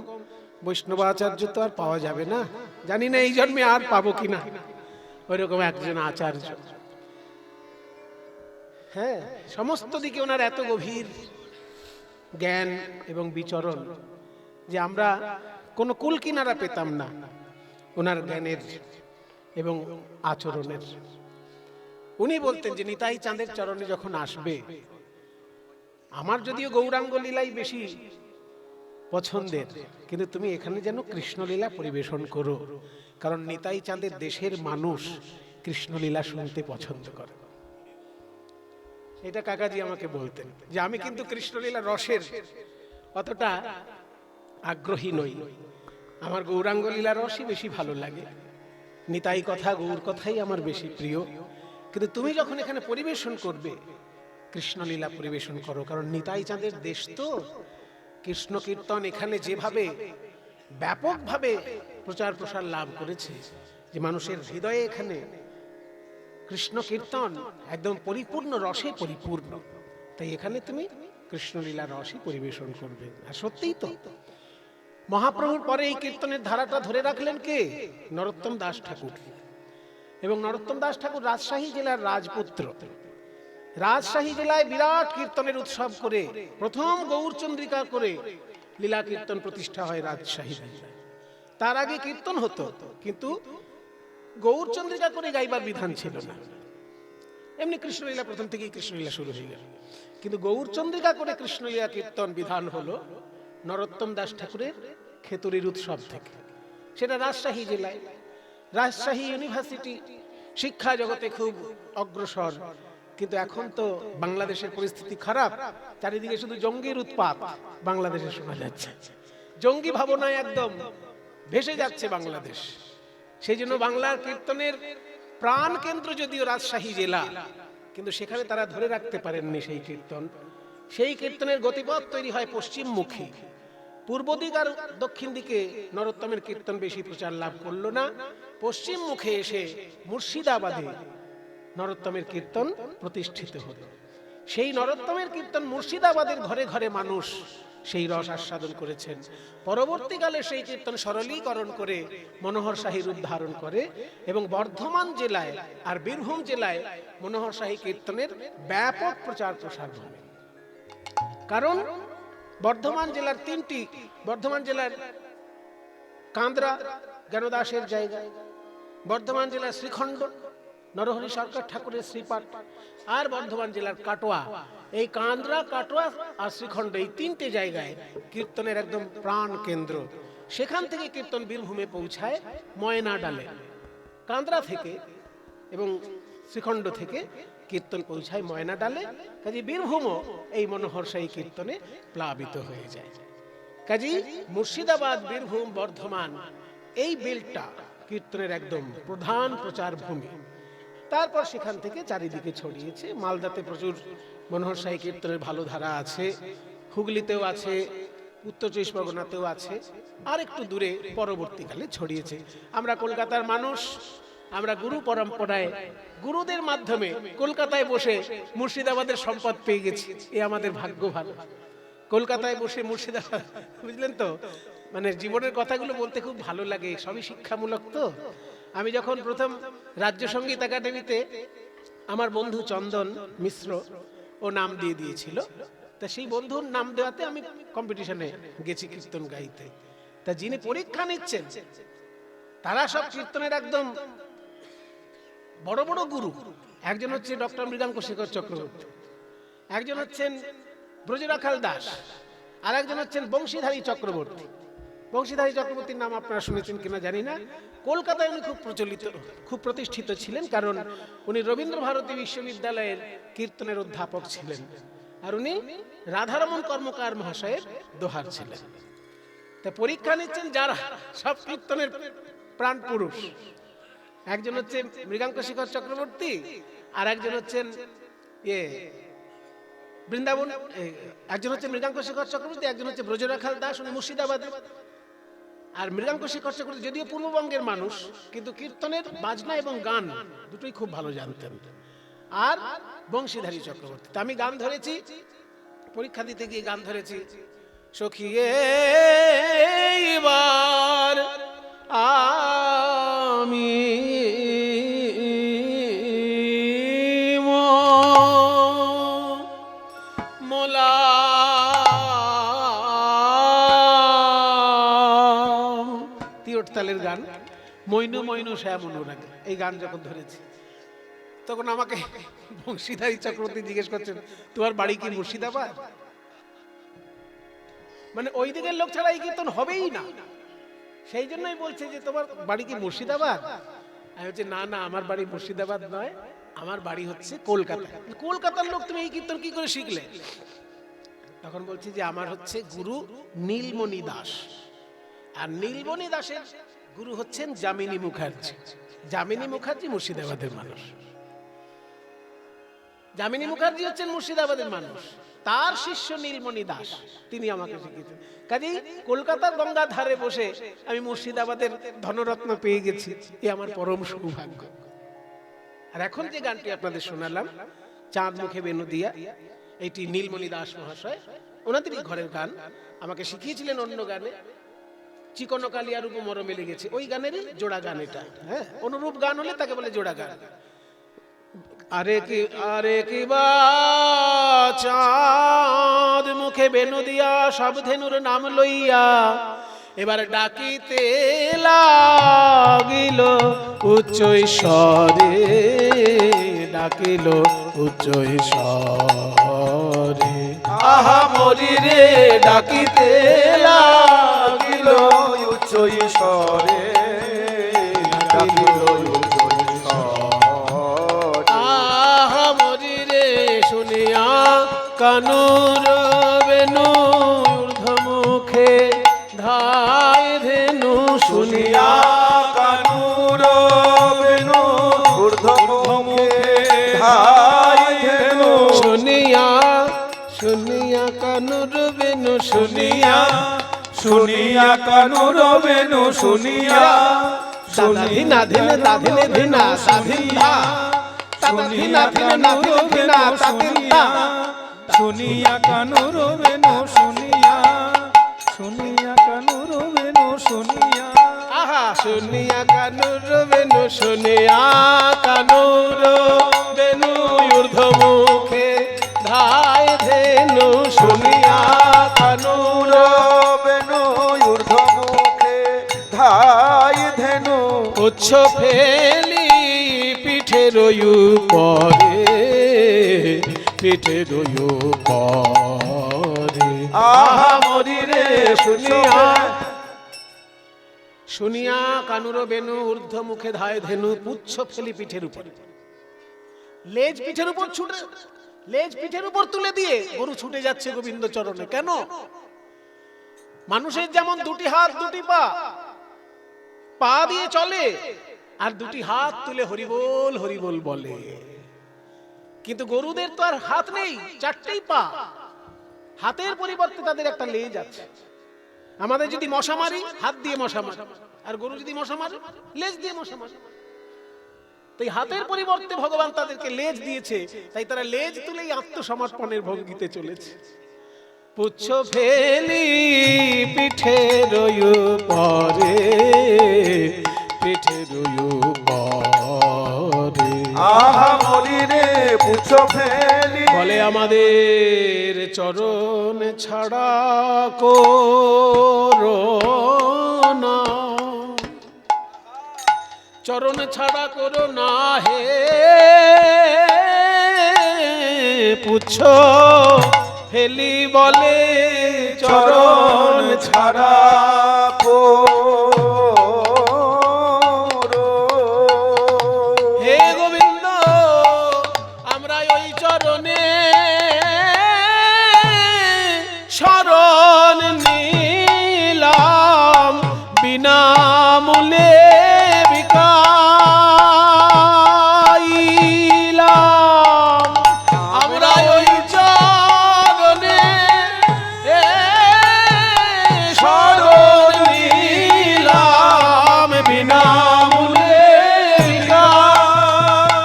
বৈষ্ণবাচার্য তো আর পাওয়া যাবে না, জানি না এই জন্মে আর পাবো কিনা ওই রকম একজন আচার্য। হ্যাঁ, সমস্ত দিকে ওনার এত গভীর জ্ঞান এবং বিচরণ যে আমরা কোনো কুল কিনারা পেতাম না ওনার জ্ঞানের এবং আচরণের। উনি বলতেন যে নিতাই চাঁদের চরণে যখন আসবে, আমার যদিও গৌরাঙ্গ লীলাই বেশি পছন্দের, কিন্তু তুমি এখানে যেন কৃষ্ণলীলা পরিবেশন করো, কারণ নিতাই চাঁদের দেশের মানুষ কৃষ্ণলীলা শুনতে পছন্দ করে। এটা কাকাজি আমাকে বলতেন যে আমি কিন্তু কৃষ্ণলীলা রসের অতটা আগ্রহী নই, আমার গৌরাঙ্গ লীলা রসই বেশি ভালো লাগে, নিতাই কথা গৌর কথাই আমার বেশি প্রিয়, কিন্তু তুমি যখন এখানে পরিবেশন করবে কৃষ্ণলীলা পরিবেশন করো, কারণ নিতাই চাঁদের দেশ তো। কৃষ্ণ কীর্তন এখানে যেভাবে ব্যাপকভাবে প্রচার প্রসার লাভ করেছে যে মানুষের হৃদয়ে এখানে কৃষ্ণ কীর্তন একদম পরিপূর্ণ রসে পরিপূর্ণ, তাই এখানে তুমি কৃষ্ণলীলা রসই পরিবেশন করবে। আর সত্যিই তো মহাপ্রভুর পরে এই কীর্তনের ধারাটা ধরে রাখলেন কে? নরোত্তম দাস ঠাকুর। এবং নরোত্তম দাস ঠাকুর রাজশাহী জেলার রাজপুত্র। রাজশাহী জেলায় বিরাট কীর্তনের উৎসব করে প্রথম গৌরচন্দ্রিকা করে লীলা কীর্তন প্রতিষ্ঠা হয় রাজশাহী জেলায়। তার আগে কীর্তন হতো, কিন্তু গৌরচন্দ্রিকা করে গাইবার বিধান ছিল না। এমনি কৃষ্ণলীলা প্রথম থেকেই কৃষ্ণলীলা শুরু হয়ে গেল, কিন্তু গৌরচন্দ্রিকা করে কৃষ্ণলীলা কীর্তন বিধান হলো নরোত্তম দাস ঠাকুরের খেতুরির উৎসব থেকে। সেটা রাজশাহী জেলায়। রাজশাহী ইউনিভার্সিটি শিক্ষা জগতে খুব অগ্রসর, কিন্তু এখন তো বাংলাদেশের পরিস্থিতি খারাপ, চারিদিকে শুধু জঙ্গির উৎপাত বাংলাদেশে শোনা যাচ্ছে, জঙ্গি ভাবনায় একদম ভেসে যাচ্ছে বাংলাদেশ। সেই জন্য বাংলার কীর্তনের প্রাণ কেন্দ্র যদিও রাজশাহী জেলা, কিন্তু সেখানে তারা ধরে রাখতে পারেননি সেই কীর্তন। সেই কীর্তনের গতিপথ তৈরি হয় পশ্চিমমুখী। পূর্ব দিক আর দক্ষিণ দিকে নরোত্তমের কীর্তন বেশি প্রচার লাভ করলো না, পশ্চিম মুখে এসে মুর্শিদাবাদে নরোত্তমের কীর্তন প্রতিষ্ঠিত হলো। সেই নরোত্তমের কীর্তন মুর্শিদাবাদের ঘরে ঘরে মানুষ সেই রস আস্বাদন করেছেন। পরবর্তীকালে সেই কীর্তন সরলীকরণ করে মনোহর শাহী রূপ ধারণ করে এবং বর্ধমান জেলায় আর বীরভূম জেলায় মনোহর শাহী কীর্তনের ব্যাপক প্রচার প্রসার হয়। কারণ বর্ধমান জেলার তিনটি, বর্ধমান জেলার কান্দ্রা জ্ঞানদাসের জায়গা, বর্ধমান জেলার শ্রীখণ্ড নরহরি সরকার ঠাকুরের শ্রীপাঠ, আর বর্ধমান জেলার কাটোয়া। এই কান্দ্রা, কাটোয়া আর শ্রীখণ্ড এই তিনটে জায়গায় কীর্তনের একদম প্রাণ কেন্দ্র। সেখান থেকে কীর্তন বীরভূমে পৌঁছায় ময়না ডালে। কান্দ্রা থেকে এবং শ্রীখণ্ড থেকে কীর্তন পৌঁছায় ময়না ডালে। কাজে বীরভূমও এই মনোহর শাহী কীর্তনে প্লাবিত হয়ে যায়। কাজে মুর্শিদাবাদ, বীরভূম, বর্ধমান এই বেলটা কীর্তনের একদম প্রধান প্রচার ভূমি। তারপর সেখান থেকে চারিদিকে ছড়িয়েছে। মালদাতে প্রচুর মনোহর শাহী কীর্তনের ভালো ধারা আছে, হুগলিতেও আছে, উত্তর চব্বিশ পরগনাতেও আছে, আর একটু দূরে পরবর্তীকালে ছড়িয়েছে। আমরা কলকাতার মানুষ, আমরা গুরু পরম্পরায় গুরুদের মাধ্যমে কলকাতায় বসে মুর্শিদাবাদের সম্পদ পেয়ে গেছি, এ আমাদের ভাগ্য ভালো। কলকাতায় বসে মুর্শিদাবাদ, বুঝলেন তো, মানে জীবনের কথাগুলো বলতে খুব ভালো লাগে, সবই শিক্ষামূলক তো। আমি যখন প্রথম রাজ্য সঙ্গীত একাডেমিতে, আমার বন্ধু চন্দন মিশ্র, ও ও নাম দিয়ে দিয়েছিল। তা সেই বন্ধুর নাম দেওয়াতে আমি কম্পিটিশনে গেছি কীর্তন গাইতে। তা যিনি পরীক্ষা নিচ্ছেন তারা সব কীর্তনের একদম বড় বড় গুরু। একজন হচ্ছে ডক্টর মৃগাঙ্ক শেখর চক্রবর্তী, একজন হচ্ছেন ব্রজরাখাল দাস, আর একজন হচ্ছেন বংশীধারী চক্রবর্তী। বংশীধারী চক্রবর্তীর নাম আপনারা শুনেছেন কিনা জানি না। কলকাতায় উনি খুব প্রতিষ্ঠিত ছিলেন, কারণ উনি রবীন্দ্র ভারতী বিশ্ববিদ্যালয়ের কীর্তনের অধ্যাপক ছিলেন, আর উনি রাধারমণ কর্মকার মহাশয়ের দোহার ছিলেন। তা পরীক্ষা নিচ্ছেন যারা সব কীর্তনের প্রাণ পুরুষ। একজন হচ্ছে মৃগাঙ্ক শেখর চক্রবর্তী, আর একজন হচ্ছেন বৃন্দাবন, একজন হচ্ছে মৃগাঙ্ক শেখর চক্রবর্তী, একজন হচ্ছে ব্রজরাখাল দাস, উনি মুর্শিদাবাদে। আর মৃগাঙ্ক শেখর চক্রবর্তী যদিও পূর্ববঙ্গের মানুষ, কিন্তু কীর্তনের বাজনা এবং গান দুটোই খুব ভালো জানতেন। আর বংশীধারী চক্রবর্তী। তা আমি গান ধরেছি, পরীক্ষা দিতে গিয়ে গান ধরেছি, সখী এইবার আমি মোলা তিওট তালের গান, মইনু মইনু শ্যাম অনুরাগ, এই গান যখন ধরেছি তখন আমাকে বংশীধারী চক্রবর্তী জিজ্ঞেস করছেন, তোমার বাড়ি কি মুর্শিদাবাদ? মানে ওই দিকের লোক ছাড়া এই কীর্তন হবেই না। সেই জন্যই বলছে যে তোমার বাড়ি কি মুর্শিদাবাদ? আমি বলছি না না, আমার বাড়ি মুর্শিদাবাদ নয়, আমার বাড়ি হচ্ছে কলকাতা। কলকাতার লোক তুমি এই কীর্তন কি করে শিখলে? তখন বলছি যে আমার হচ্ছে গুরু নীলমণি দাস, আর নীলমণি দাসের গুরু হচ্ছেন যামিনী মুখার্জি। যামিনী মুখার্জি মুর্শিদাবাদের মানুষ, যামিনী মুখার্জি হচ্ছেন মুর্শিদাবাদের মানুষ, তার শিষ্য নীলমণি দাস, তিনি আমাকে শিখিয়েছেন। কাজেই কলকাতার গঙ্গার ধারে বসে আমি মুর্শিদাবাদের ধনরত্ন পেয়ে গেছি, এ আমার পরম সৌভাগ্য। আর এখন যে গানটি আপনাদের শোনালাম, চাঁদ মুখে বেনু দিয়া, এটি নীলমণি দাস মহাশয় ওনাদেরই ঘরের গান, আমাকে শিখিয়েছিলেন অন্য গানে। চিকন কালিয়ার রূপ মরমে লেগেছে, ওই গানেরই জোড়া গান এটা। হ্যাঁ, অনুরূপ গান হলে তাকে বলে জোড়া গান। আরে কি বা চাঁদ মুখে বেনু দিয়া, সব ধেনুর নাম লইয়া এবার ডাকিতে লাগিল উচ্চ স্বরে, ডাকিল উচ্চ স্বরে। আহা মরি রে ডাকিতে লাগিল উচ্চ স্বরে, ডাকিল উচ্চ স্বরে। আহা মরি রে শুনিয়া কানুর বেনু ঊর্ধ্বমুখে ধায় ধেনু, শুনিয়া কানুর বেনু ঊর্ধ্বমুখে ধায় ধেনু, শুনিয়া শুনিয়া কানুর বেনু, শুনিয়া শুনিয়া কানুর বেনু, শুনিয়া ধিনা ধিনে দাধিনে ধিনা সাধিনা, তাধিনা ধিনে নাধিনে ধিনা তাদিনা, শুনিয়া কানুর বেনু শুনিয়া, শুনিয়া কানুর বেনু শুনিয়া, আহা শুনিয়া কানুর বেনু, শুনিয়া কানুর বেনু ঊর্ধ্বমুখে ধায় ধেনু, শুনিয়া কানুর বেনু ঊর্ধ্বমুখে ধায় ধেনু, উচ্ছ ফেলি পিঠের উপরে, পিঠের উপরে। আহা মরি রে শুনিয়া শুনিয়া কানুর বেনু ঊর্ধ্বমুখে ধায় ধেনু, পুচ্ছ ফেলি পিঠের উপরে। লেজ পিঠের উপর ছুটে, লেজ পিঠের উপর তুলে দিয়ে গরু ছুটে যাচ্ছে গোবিন্দ চরণে। কেন? মানুষের যেমন দুটি হাত দুটি পা, পা দিয়ে চলে, আর দুটি হাত তুলে হরিবোল হরিবোল বলে, কিন্তু গরুদের তো আর হাত নেই, চারটেই পা, হাতের পরিবর্তে তাদের একটা লেজ আছে। আমাদের যদি মশা মারি, হাত দিয়ে মশা মারি, আর গরু যদি মশা মারে, লেজ দিয়ে মশা মারে। তাই হাতের পরিবর্তে ভগবান তাদেরকে লেজ দিয়েছে, তাই তারা লেজ তুলেই আত্মসমর্পণের ভঙ্গিতে চলেছে। পুচ্ছ ফেলি পিঠের উপরে, পিঠের উপরে। আহা মরি রে পুচ্ছ ফেলি বলে আমাদের চরণ ছাড়া করোনা, চরণ ছাড়া করো না হে পুচ্ছ ফেলি বলে চরণ ছাড়া হে গোবিন্দ আমরা ওই চরণে শরণ নিলাম বিনামূল্যে বিকাইলাম আমরা ওই চরণে শরণ নিলাম বিনামূল্যে বিকাইলাম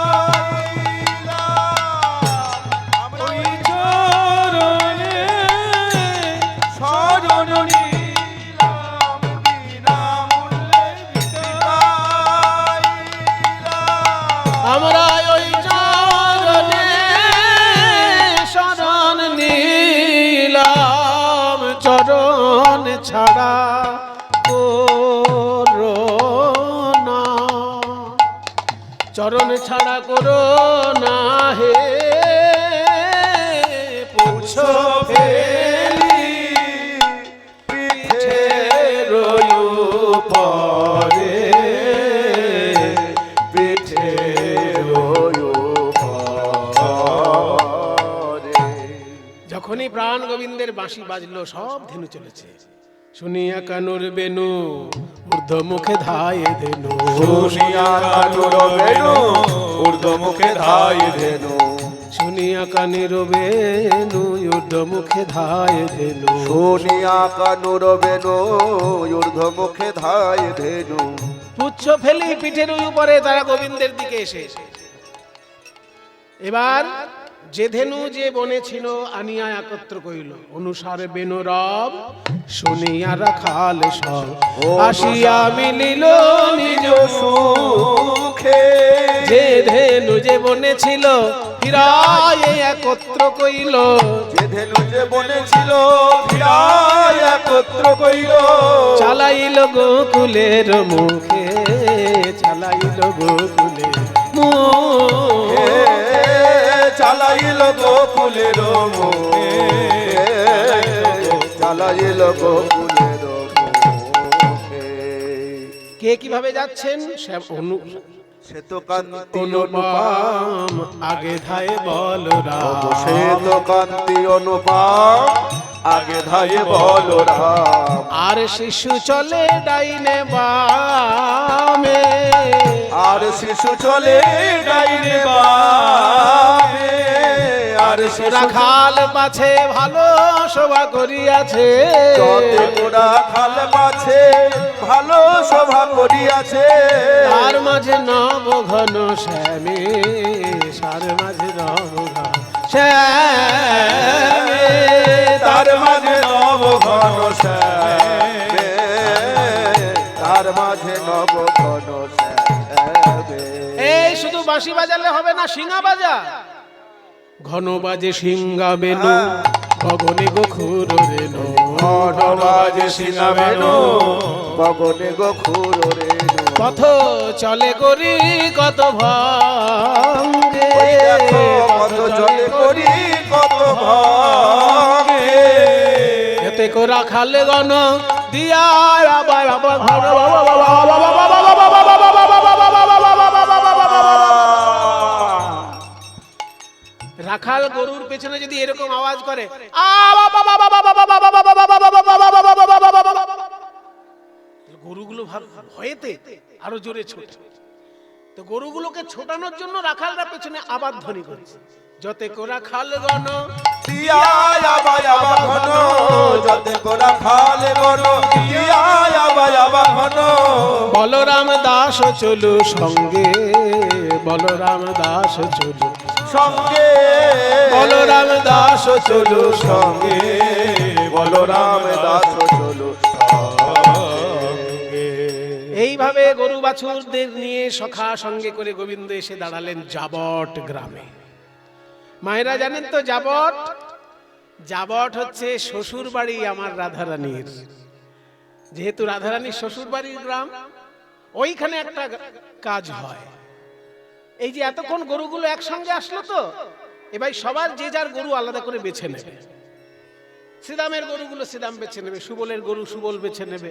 ওই চরণে শরণ নিলাম বিনামূল্যে বিকাইলাম। আমরা ওই চরণে শরণ নিলাম চরণ ছাড়া করোনা, চরণ ছাড়া করোনা হে পুচ্ছ ফেলি পিঠের উপরে যখনই প্রাণ গোবিন্দের বাঁশি বাজলো সব ধেনু চলেছে। শুনিয়া কানুর বেনু ঊর্ধ্ব মুখে ধায় ধেনু, শুনিয়া কানুর বেনু ঊর্ধ্ব মুখে ধায় ধেনু, শুনিয়া কানের বেনু ঊর্ধ্ব মুখে ধায় ধেনু, শুনিয়া কানুর বেনু ঊর্ধ্ব মুখে ধায় ধেনু। পুচ্ছ ফেলি পিঠের উপরে তারা গোবিন্দের দিকে এসে এবার যে ধেনু যে বনে ছিল আনিয়া একত্র কইল, অনুসারে বেনু রব শুনিয়া রাখাল সব আসিয়া মিলিল নিজ সুখে যে ধেনু যে বনে ছিল ফিরায় একত্র কইল, যে ধেনু যে বনে ছিল ফিরায় একত্র কইল, চালাইল গোকুলের মুখে, চালাইল গোকুলের মুখে, চালাইল গোকুলের মুখে, চালাইল গোকুলের মুখে। কে কিভাবে যাচ্ছেন সে সে তো কান্তি অনুপম আগে ধায় বলরাম, সে তো কান্তি অনুপম আগে ধায়ে বলরাম, আর শিশু চলে ডাইনে বামে, আর শিশু চলে ডাইনে বামে, আর শিশু রাখাল পাছে ভালো শোভা করিয়াছে, যতে গোড়া খাল পাছে ভালো শোভা করিয়াছে, তার মাঝে নব ঘন শ্যামে, সার মাঝে নব ঘন শ্যামে, তার মাঝে নব ঘন শ্যামে, তার মাঝে নব ঘন শ্যামে। এই শুধু বাঁশি বাজালে হবে না, সিঙ্গা বাজা, ঘন বাজে সিঙ্গা বেনু গগনে গোখুর রেনু, ঘন বাজে সিঙ্গা বেনু গগনে গোখুর রেনু, পথ চলে করি কত ভাঙ্গে, ওই দেখো কত জলে করি কত ভাঙে, এতে করা খালে গণ দিয়া আবার আবার রাখাল গরুর পেছনে যদি এরকম আওয়াজ করে গরুগুলো ভয়েতে আরো জোরে ছোটে, তো গরুগুলোকে ছোটানোর জন্য রাখালরা পেছনে আবার ধ্বনি করছে, যতে কোরা খাল গণ দিয়া আবার আবার ঘন, যতে কোরা খালে গণ দিয়া আবার আবার ঘন, বলরাম দাস চলু সঙ্গে, বলরাম দাস চলু সঙ্গে, বলরাম দাস চলু সঙ্গে, বলরাম দাস চলো এইভাবে গরু বাছুরদের নিয়ে সখা সঙ্গে করে গোবিন্দ এসে দাঁড়ালেন জাবট গ্রামে। মায়েরা জানেন তো যাবট, যাবট হচ্ছে শ্বশুর বাড়ি আমার রাধারানীর। যেহেতু রাধারানীর শ্বশুর বাড়ির গ্রাম, ওইখানে একটা কাজ হয়। এই যে এতক্ষণ গরুগুলো একসঙ্গে আসলো তো, এবার সবার যে যার গরু আলাদা করে বেছে নেবে। শ্রীরামের গরুগুলো শ্রীরাম বেছে নেবে, সুবলের গরু সুবল বেছে নেবে,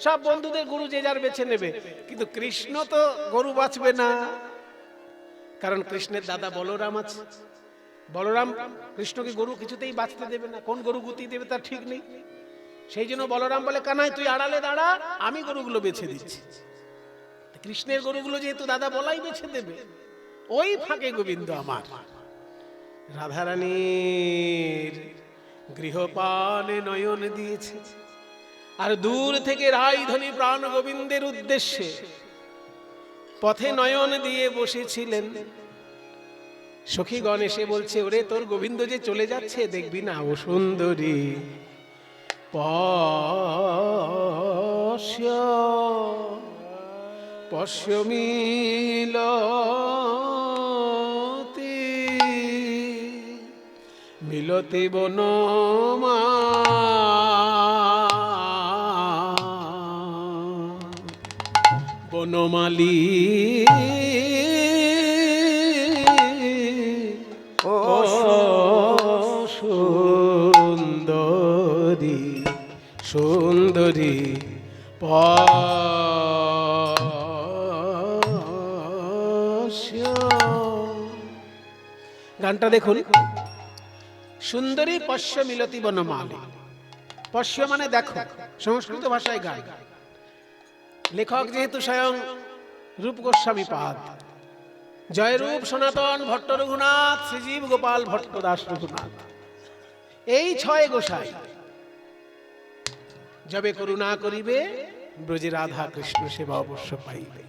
সব বন্ধুদের গরু যে যার বেছে নেবে। কিন্তু কৃষ্ণ তো গরু বাঁচবে না, কারণ কৃষ্ণের দাদা বলরাম আছে। বলরাম কৃষ্ণকে গরু কিছুতেই বাঁচতে দেবে না, কোন গরু গুতি দেবে তার ঠিক নেই। সেই জন্য বলরাম বলে, কানাই তুই আড়ালে দাঁড়া, আমি গরুগুলো বেছে দিচ্ছি। কৃষ্ণের গরুগুলো যেহেতু দাদা বলাই বেছে দেবে, ওই ফাঁকে গোবিন্দ আমার রাধারানীর গৃহপানে নয়ন দিয়েছে। আর দূর থেকে রায়ধনী প্রাণ গোবিন্দের উদ্দেশ্যে পথে নয়ন দিয়ে বসেছিলেন। সখীগণ এসে বলছে, ওরে তোর গোবিন্দ যে চলে যাচ্ছে, দেখবি না ও সুন্দরী পশ্যমিলতি মিলতি বনমা বনমালী ও সুন্দরী সুন্দরী গানটা দেখুন, সুন্দরী পশ্য মিলতি বনমালী। পশ্য মানে দেখো, সংস্কৃত ভাষায় গান। লেখক যেহেতু স্বয়ং রূপ গোস্বামী পাদ, জয়রূপ সনাতন ভট্ট রঘুনাথ, শ্রীজীব গোপাল ভট্ট দাস রঘুনাথ, এই ছয় গোসাই যবে করুণা করিবে ব্রজে রাধা কৃষ্ণ সেবা অবশ্য পাইবে।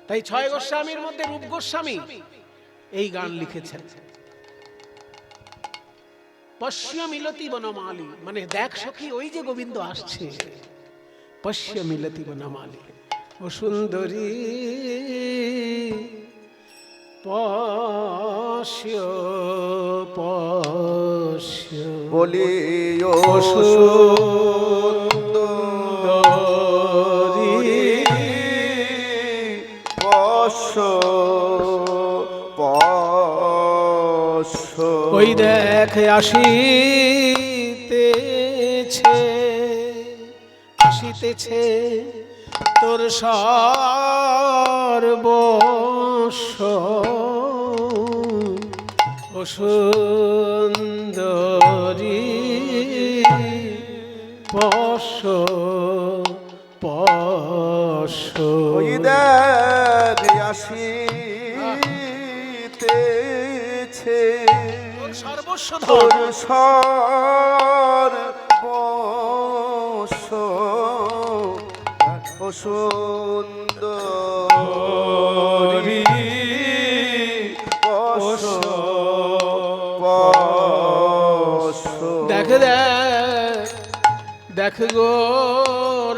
তাই ছয় গোস্বামীর মধ্যে রূপ গোস্বামী এই গান লিখেছেন। পশ্য মিলতি বনমালী মানে দেখ সখী, ওই যে গোবিন্দ আসছে। পশ্য মিলতি বনমালী, ও সুন্দরী পশ্য পশ্য বলি ও সুন্দরী পশ্য পশ্য ওই দেখ আসিতেছে আসিতেছে তোর সর্বস্ব, ও সুন্দরী পশ্য পশ্য ওই দেখ আসিতেছে তোর সর্বস্ব তোর ধন, সর্বস্ব ও সুন্দরী পশ্য পশ্য দেখ দেখ দেখ গো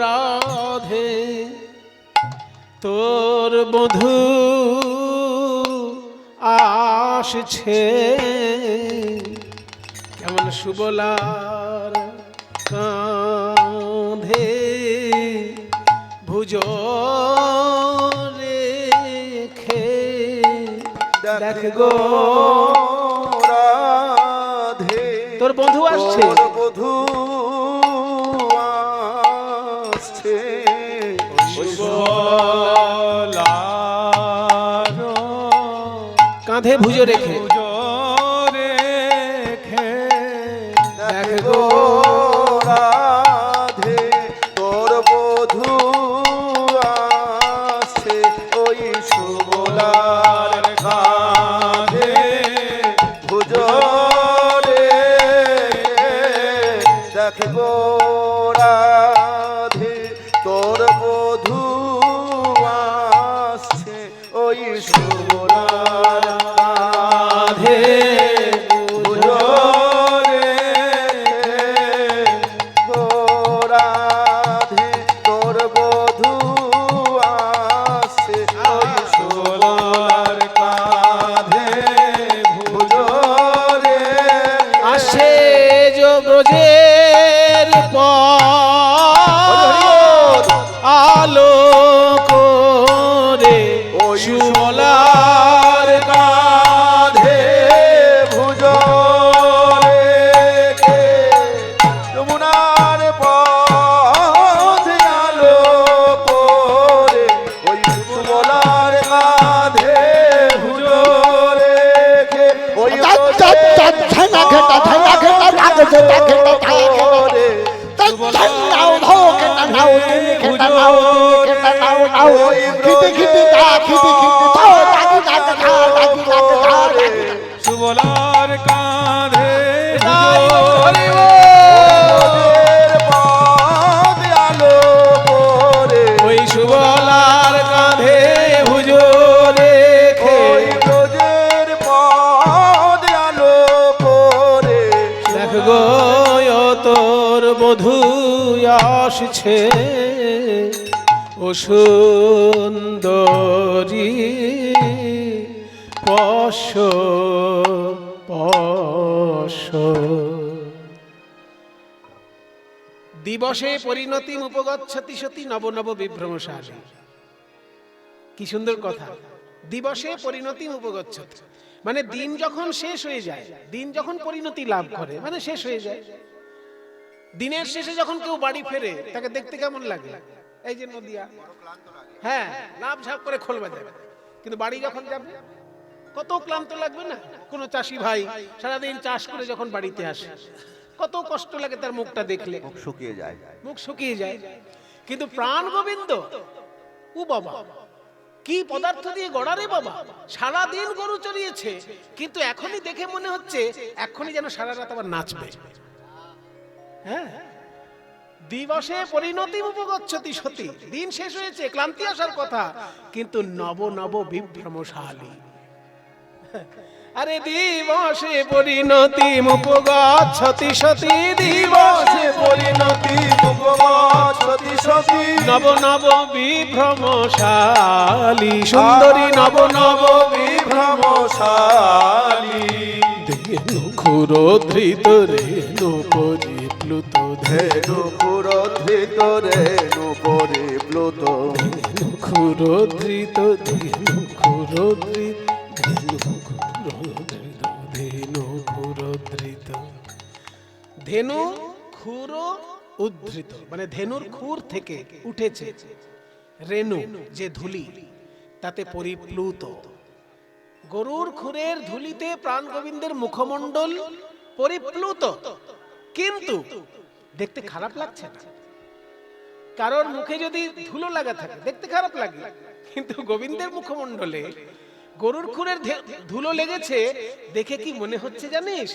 রাধে, তোর বধূ আসছে, কেমন সুবলার কাঁধে ভুজ রেখে, দেখ গো রাধে তোর বধূ আসছে, তোর বধূ আসছে কাঁধে ভুজ রেখে, দেখ গো রাধে তোর বধূ আসছে ওই সুবলার কাঁধে ভুজ রেখে, দেখ গো রাধে তোর বধূ আসছে ওই সুবলার কাঁধে ভুজ রাধে তোর বধূ আসছে ওই সুবলার কাঁধে ভুজ সে তাকে রে নাও ধো কেটা নাও খেটা নাও খেটা নাও নাও খিটি খিটি তা খিটি খিটি তো তাকি তাকে ধা তাকি তাকে ধা সুবলার কাঁধে রোদের পদ আলো করে ওই সুবলার কাঁধে হুজুর রেখে ওই রোদের পদ আলো করে দেখ গো ও তোর বধূ আসছে ও সুন্দরী পশ পশ দিবসে পরিণতি উপগচ্ছতি সতী নব নব বিভ্রমশালী। কি সুন্দর কথা, দিবসে পরিণতি উপগচ্ছতি মানে দিন যখন শেষ হয়ে যায়, দিন যখন পরিণতি লাভ করে মানে শেষ হয়ে যায়। দিনের শেষে যখন কেউ বাড়ি ফেরে তাকে দেখতে কেমন লাগে? এই যে নদিয়া, হ্যাঁ লাভ ঝাপ করে খোল বাজাবে, কিন্তু বাড়ি যখন যাবে কত ক্লান্ত লাগবে না? কোন চাষি ভাই সারাদিন চাষ করে যখন বাড়িতে আসে কত কষ্ট লাগে তার মুখটা দেখলে, মুখ শুকিয়ে যায়। মুখ শুকিয়ে যায়। কিন্তু প্রাণ গোবিন্দ ও বাবা কি পদার্থ দিয়ে গড়া রে বাবা, সারাদিন গরু চড়িয়েছে কিন্তু এখনই দেখে মনে হচ্ছে এখনই যেন সারা রাত আবার নাচবে। হ্যাঁ, দিবসে পরিণতি উপগচ্ছতি সতী, দিন শেষ হয়েছে ক্লান্তি আসার কথা কিন্তু নব নব বিভ্রমশালী। আরে দিবসে পরিণতি উপগচ্ছতি সতী, দিবসে পরিণতি উপগচ্ছতি সতী নব নব বিভ্রমশালী, সুন্দরী নব নব বিভ্রমশালী ধেনু খুর ধৃত রেণু পরিপ্লুত ধেনু পুরোধৃত রেণু পরিপ্লুত ধেনু খুর ধৃত ধেনু খুর ধৃত ধেনু খুর ধৃত ধেনু খুর উদ্ধৃত মানে ধেনুর খুর থেকে উঠেছে রেণু যে ধুলি তাতে পরিপ্লুত। গরুর খুরের ধুলিতে প্রাণ গোবিন্দের মুখমণ্ডল পরিপ্লুত, কিন্তু দেখতে খারাপ লাগছে না। কারণ মুখে যদি ধুলো লাগা থাকে দেখতে খারাপ লাগে, কিন্তু গোবিন্দের মুখমণ্ডলে গরুর খুরের ধুলো লেগেছে দেখে কি মনে হচ্ছে জানিস?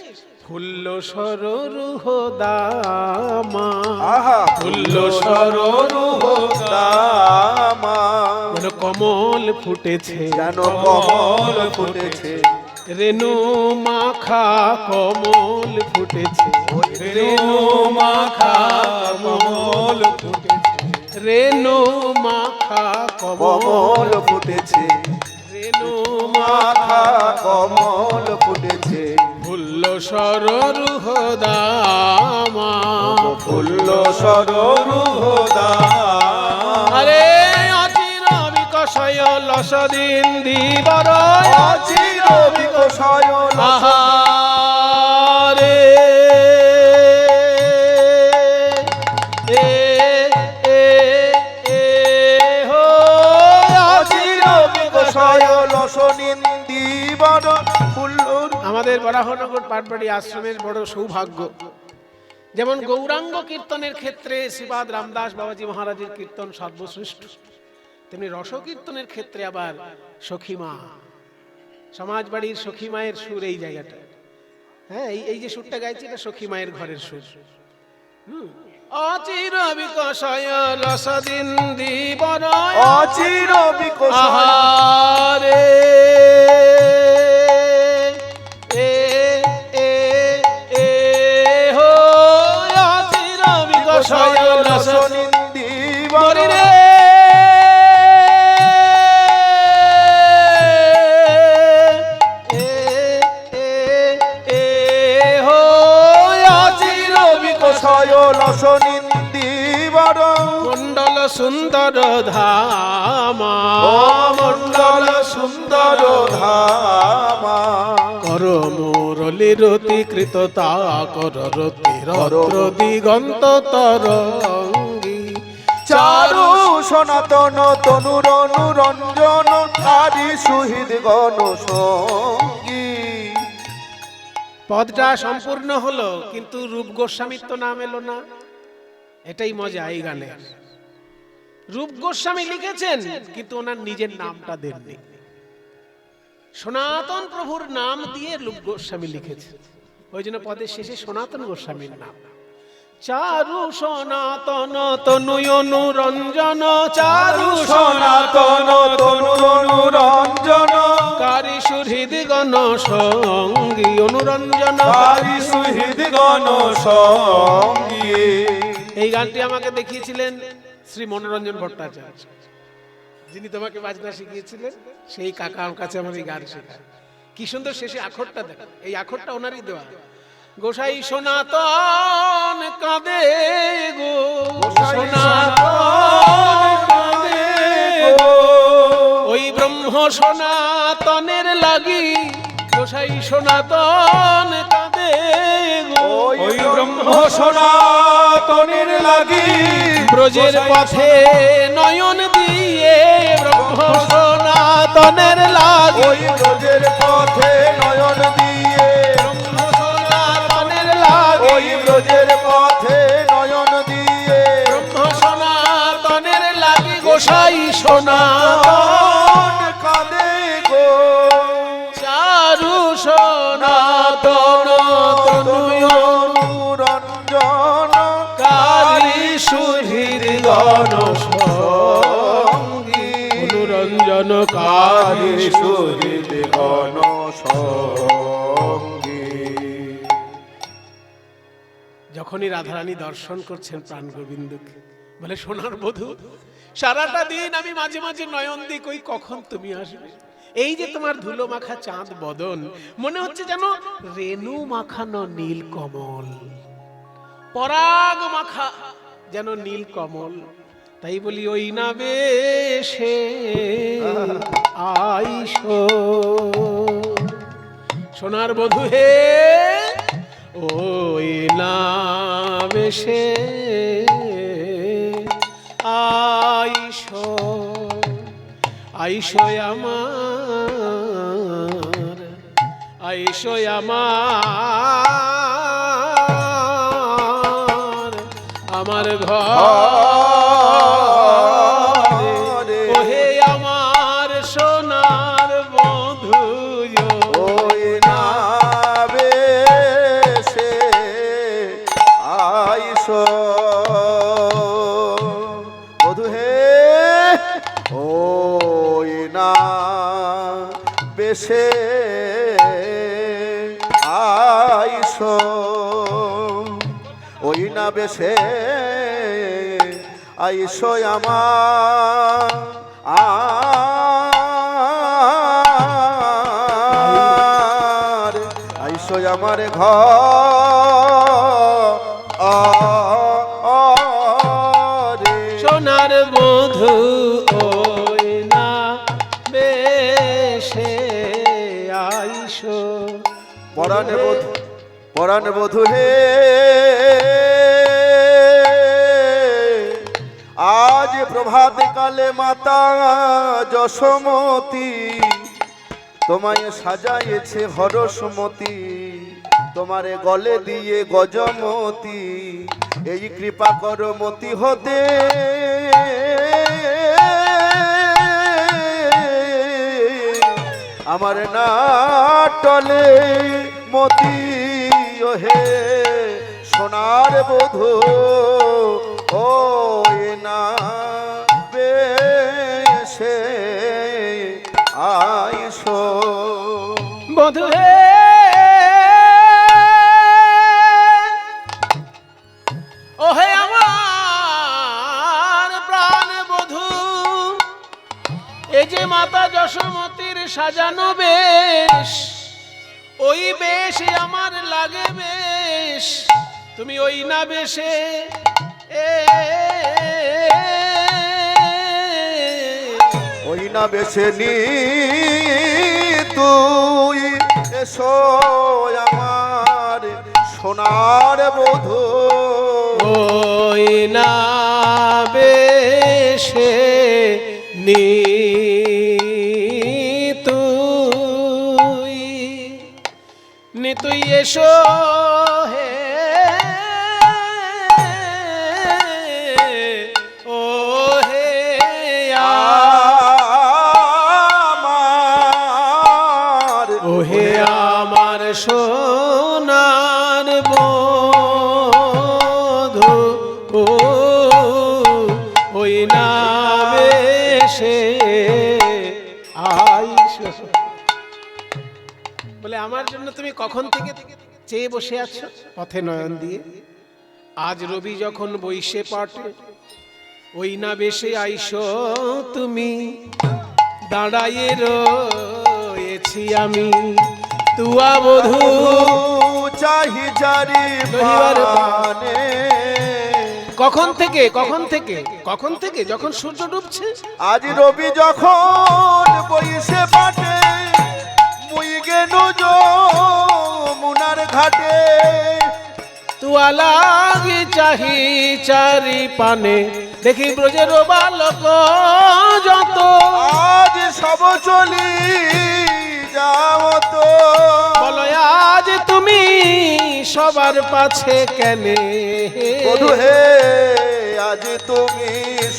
ফুল্ল সররুহ দামা, আহা ফুল্ল সররুহ দামা যেন কমল ফুটেছে, যেন কমল ফুটেছে রেণু মাখা কমল ফুটেছে, রেণু মাখা কমল ফুটেছে, রেণু মাখা কমল ফুটেছে রেণু মাখা কমল ফুটেছে ফুল্ল সররুহ দামা, ফুল্ল সররুহ দামা আরে অচির বিকশয় লসদিন দিবর অচির বিকশয় আহারে এ এ এ হো অচির বিকশয় লসনিন্দিবর ফুল্লুর। আমাদের বরাহনগর পাটবাড়ি আশ্রমের বড় সৌভাগ্য, যেমন গৌরাঙ্গ কীর্তনের ক্ষেত্রে শ্রীপাদ রামদাস বাবাজি মহারাজের কীর্তন সর্বশ্রেষ্ঠ, তেমনি রসকীর্তনের ক্ষেত্রে আবার সখীমা, সমাজবাড়ির সখী মায়ের সুর এই জায়গাটা। হ্যাঁ, এই যে সুরটা গাইছি এটা সখী মায়ের ঘরের সুর। অচির বিকশয় লসদিন দিবর অচির বিকশয় আহারে এ এ এ হো অচির বিকশয় লসদিন লসনিন্দিবর রে লসনিন্দিবর মণ্ডল সুন্দর ধামা, মণ্ডল সুন্দর ধামা কর মুরলি রতি কৃততা কর রতি রত্র দিগন্ত তরঙ্গী চারু সনাতন তনুর অনুরঞ্জন আদি সুহৃদ গণ সঙ্গী পদটা সম্পূর্ণ হলো, কিন্তু রূপ গোস্বামীর তো নাম এলো না। এটাই মজা এই গানে। রূপ গোস্বামী লিখেছেন, কিন্তু ওনার নিজের নামটা দেননি। সনাতন প্রভুর নাম দিয়ে রূপ গোস্বামী লিখেছেন, ওই জন্য পদের শেষে সনাতন গোস্বামীর নাম। চারু সনাতন তনু অনুরঞ্জন, চারু সনাতন তনু অনুরঞ্জন, কারি সুহৃদ গণ সঙ্গী অনুরঞ্জন, কারি সুহৃদ গণ সঙ্গী। এই গানটি আমাকে দেখিয়েছিলেন শ্রী মনোরঞ্জন ভট্টাচার্য, যিনি তোমাকে বাজনা শিখিয়েছিলেন। সেই কাকার কাছে আমার এই গান শেখায়। কি সুন্দর শেষে আখরটা দেখো, এই আখরটা ওনারই দেওয়া। গোসাই সনাতন কাঁদে গো, সনাতন কাঁদে গো, ওই ব্রহ্ম সনাতনের লাগি। গোসাই সনাতন কাঁদে গো, ওই ব্রহ্ম সনাতনের লাগি। ব্রজের পথে নয়ন দিয়ে, ব্রহ্ম সনাতনের লাগি। ওই ব্রজের পথে নয়ন দিয়ে, ব্রহ্ম সনাতনের লাগি। ওই ব্রজের পথে নয়ন দিয়ে, ব্রহ্ম সনাতনের লাগি। গোসাই সনাতন কাঁদে গো, চারু সনাতন তনু অনুরঞ্জন কারি সুহৃদ গণ সঙ্গী অনুরঞ্জন কারি সুহৃদ গণ সঙ্গী। যখনই রাধারানী দর্শন করছেন প্রাণ গোবিন্দকে, বলে সোনার বধূ, সারাটা দিন আমি মাঝে মাঝে নয়ন দিই, কই কখন তুমি আসবে। এই যে তোমার ধুলো মাখা চাঁদ বদন, মনে হচ্ছে যেন রেণু মাখানো নীল কমল, পরাগ মাখা যেন নীল কমল। তাই বলি ওই না বেশে আইসো সোনার বধূ হে, ওই না বেশে আইসো, আইসো আমার, আইসো আমার, আমার ঘরে, ওহে আমার সোনার বধূ। ওই না বেশে আইসো বধূ হে, ওই না বেশে আইসো, ওই না বেশে আইসো আমার, আইসো আমার ঘরে। সোনার বধূ ওই না বেশে আইসো, পরাণ বধূ হে, আজ প্রভাত কালে মাতা যশোমতী তোমায় সাজাইছে হরসমতী, তোমারে গলে দিয়ে গজমতী, এই কৃপা করো মতি হতে। আমার না টলে মতি ওহে সোনার বধূ, ওই না বেশে আইসো বধূ হে, ওহে আমার প্রাণ বধূ। এই যে মাতা যশোমতীর সাজানো বেশ, ওই বেশ আমার লাগে বেশ। তুমি ওই না বেশে ওই না বেশে নি তুই এসো আমার সোনার বধূ, ওই না বেশে নি তুই, নি তুই এসো হে ও হে আমার ও হে আমার সোনার বধূ ও ওই নামে সে আইসো। বলে আমার জন্য তুমি কখন থেকে চেয়ে বসে আছো পথে নয়ন দিয়ে, আজ রবি যখন বইসে পাটে ওই না বেশে আইসো তুমি, দাঁড়াইয়ে রয়েছি আমি তুয়া বধূ। চাহি জারি রহিবার পানে কখন থেকে কখন থেকে কখন থেকে যখন সূর্য ডুবছে, আজ রবি যখন বইসে পাটে মুই গেনু যমুনার ঘাটে তুয়া লাগি চাহি চারি পানে, দেখি ব্রজের বালক যত আজ সব চলি যাও তো বলো আজ তুমি সবার পাছে কেনে বধূ হে আজ তুমি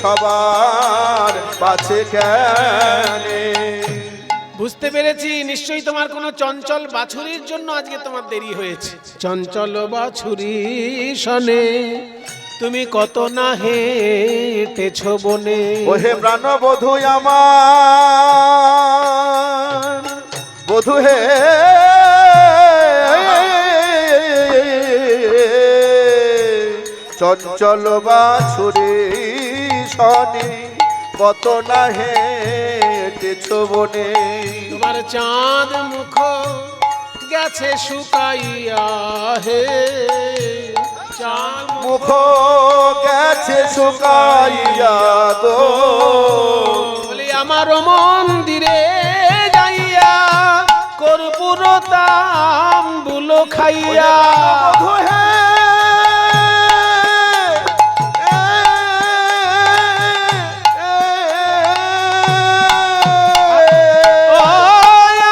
সবার পাছে কেনে। বুঝতে পেরেছি নিশ্চয়ই তোমার কোনো চঞ্চল বাছুরির জন্য আজকে তোমার দেরি হয়েছে। চঞ্চল বাছুরি শনে তুমি কত না হেঁটেছ বনে, ওহে প্রাণ বধূ আমার বধূ হে চঞ্চল বাছুরি শনি কত না হেঁটেছ বনে। তোমার চাঁদ মুখ গেছে শুকাইয়া হে, চাঁদ মুখ গেছে শুকাইয়া গো বলি আমার মন্দিরে যাইয়া কর্পূর তাম্বুল খাইয়া বধূ হে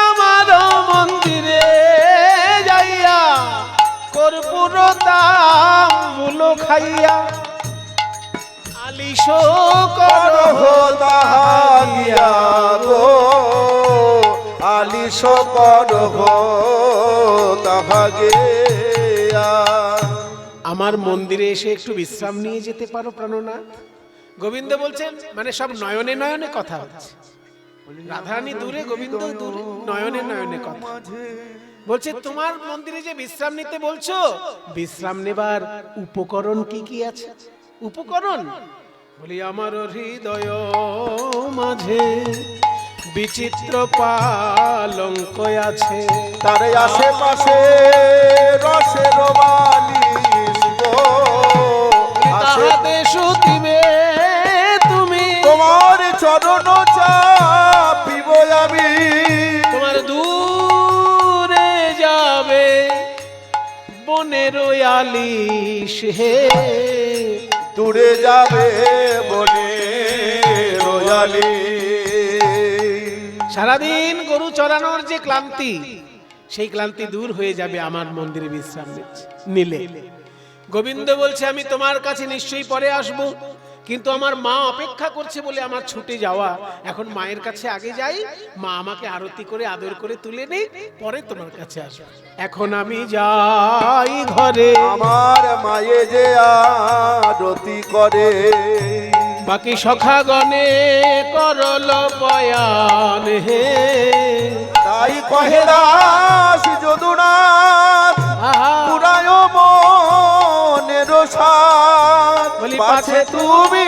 আমার মন্দিরে যাইয়া কর্পূর তাম্বুল খাইয়া আলিশ করহ তাহাগিয়া গো আলিশ করহ তাহাগিয়া। আমার মন্দিরে এসে একটু বিশ্রাম নিয়ে যেতে পারো প্রাণনাথ। গোবিন্দ বলছেন মানে সব নয়নে নয়নে কথা হচ্ছে, রাধারানী দূরে গোবিন্দ দূরে, নয়নে নয়নে কথা বলছে। তোমার মন্দিরে যে বিশ্রাম নিতে বলছো, বিশ্রাম নেবার উপকরণ কি কি আছে? উপকরণ বলি আমার হৃদয় মাঝে বিচিত্র পালঙ্ক আছে, তার আশেপাশে রসের বালিশ গো আসে তাহাতে শুতিবে তুমি তোমার চরণ চাপিব আমি তোমার দূরে যাবে বনের আলিশ হে, দূরে যাবে বনে রয়ালি। সারাদিন গরু চড়ানোর যে ক্লান্তি, সেই ক্লান্তি দূর হয়ে যাবে আমার মন্দিরে বিশ্রাম নিলে। গোবিন্দ বলছে আমি তোমার কাছে নিশ্চয়ই পরে আসব, কিন্তু আমার মা অপেক্ষা করছে বলে আমার ছুটে যাওয়া। এখন মায়ের কাছে আগে যাই, মা আমাকে আরতি করে আদর করে তুলে নেই, পরে তোমার কাছে আসবো। এখন আমি যাই ঘরে, আমার মায়ে যে আরতি করে বাকি সখাগণে করল বয়ান হে, তাই কহে দাস যদুনাথ আহা পুরায় মনের সাথ বলি পাছে তুমি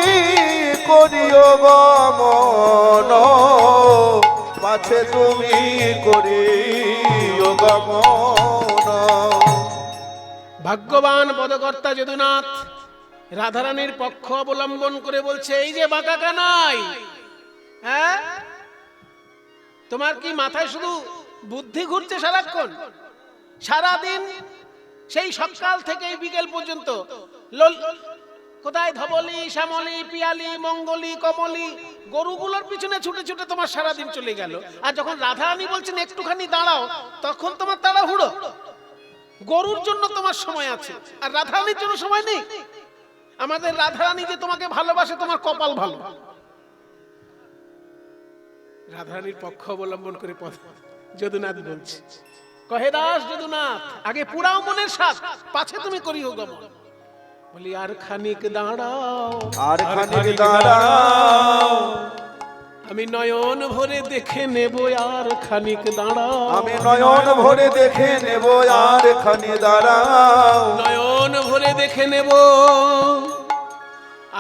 করিও গমন পাছে তুমি করিও গমন। ভাগ্যবান পদকর্তা যদুনাথ রাধারানীর পক্ষ অবলম্বন করে বলছে, এই যে বাঁকা কানাই, হ্যাঁ তোমার কি মাথায় শুধু বুদ্ধি ঘুরছে সারাক্ষণ? সারাদিন সেই সকাল থেকে বিকেল পর্যন্ত কোথায় ধবলি শ্যামলি পিয়ালি মঙ্গলি কমলি গরুগুলোর পিছনে ছুটে ছুটে তোমার সারাদিন চলে গেল, আর যখন রাধারানী বলছেন একটুখানি দাঁড়াও তখন তোমার তাড়াহুড়ো। গরুর জন্য তোমার সময় আছে, আর রাধারানীর জন্য সময় নেই? আমাদের রাধারানী যে তোমাকে ভালোবাসে, তোমার কপাল ভালো। রাধারানীর পক্ষ অবলম্বন করে যদুনাথ বলছে, কহে দাস যদুনাথ, আগে পুরাও মনের সাথ, পাছে তুমি করিও গমন। বলি আর খানিক দাঁড়াও, আর খানিক দাঁড়াও, আমি নয়ন ভরে দেখে নেব, আর খানিক দাঁড়াও, আমি নয়ন ভরে দেখে নেব, আর খানি দাঁড়াও, নয়ন ভরে দেখে নেব,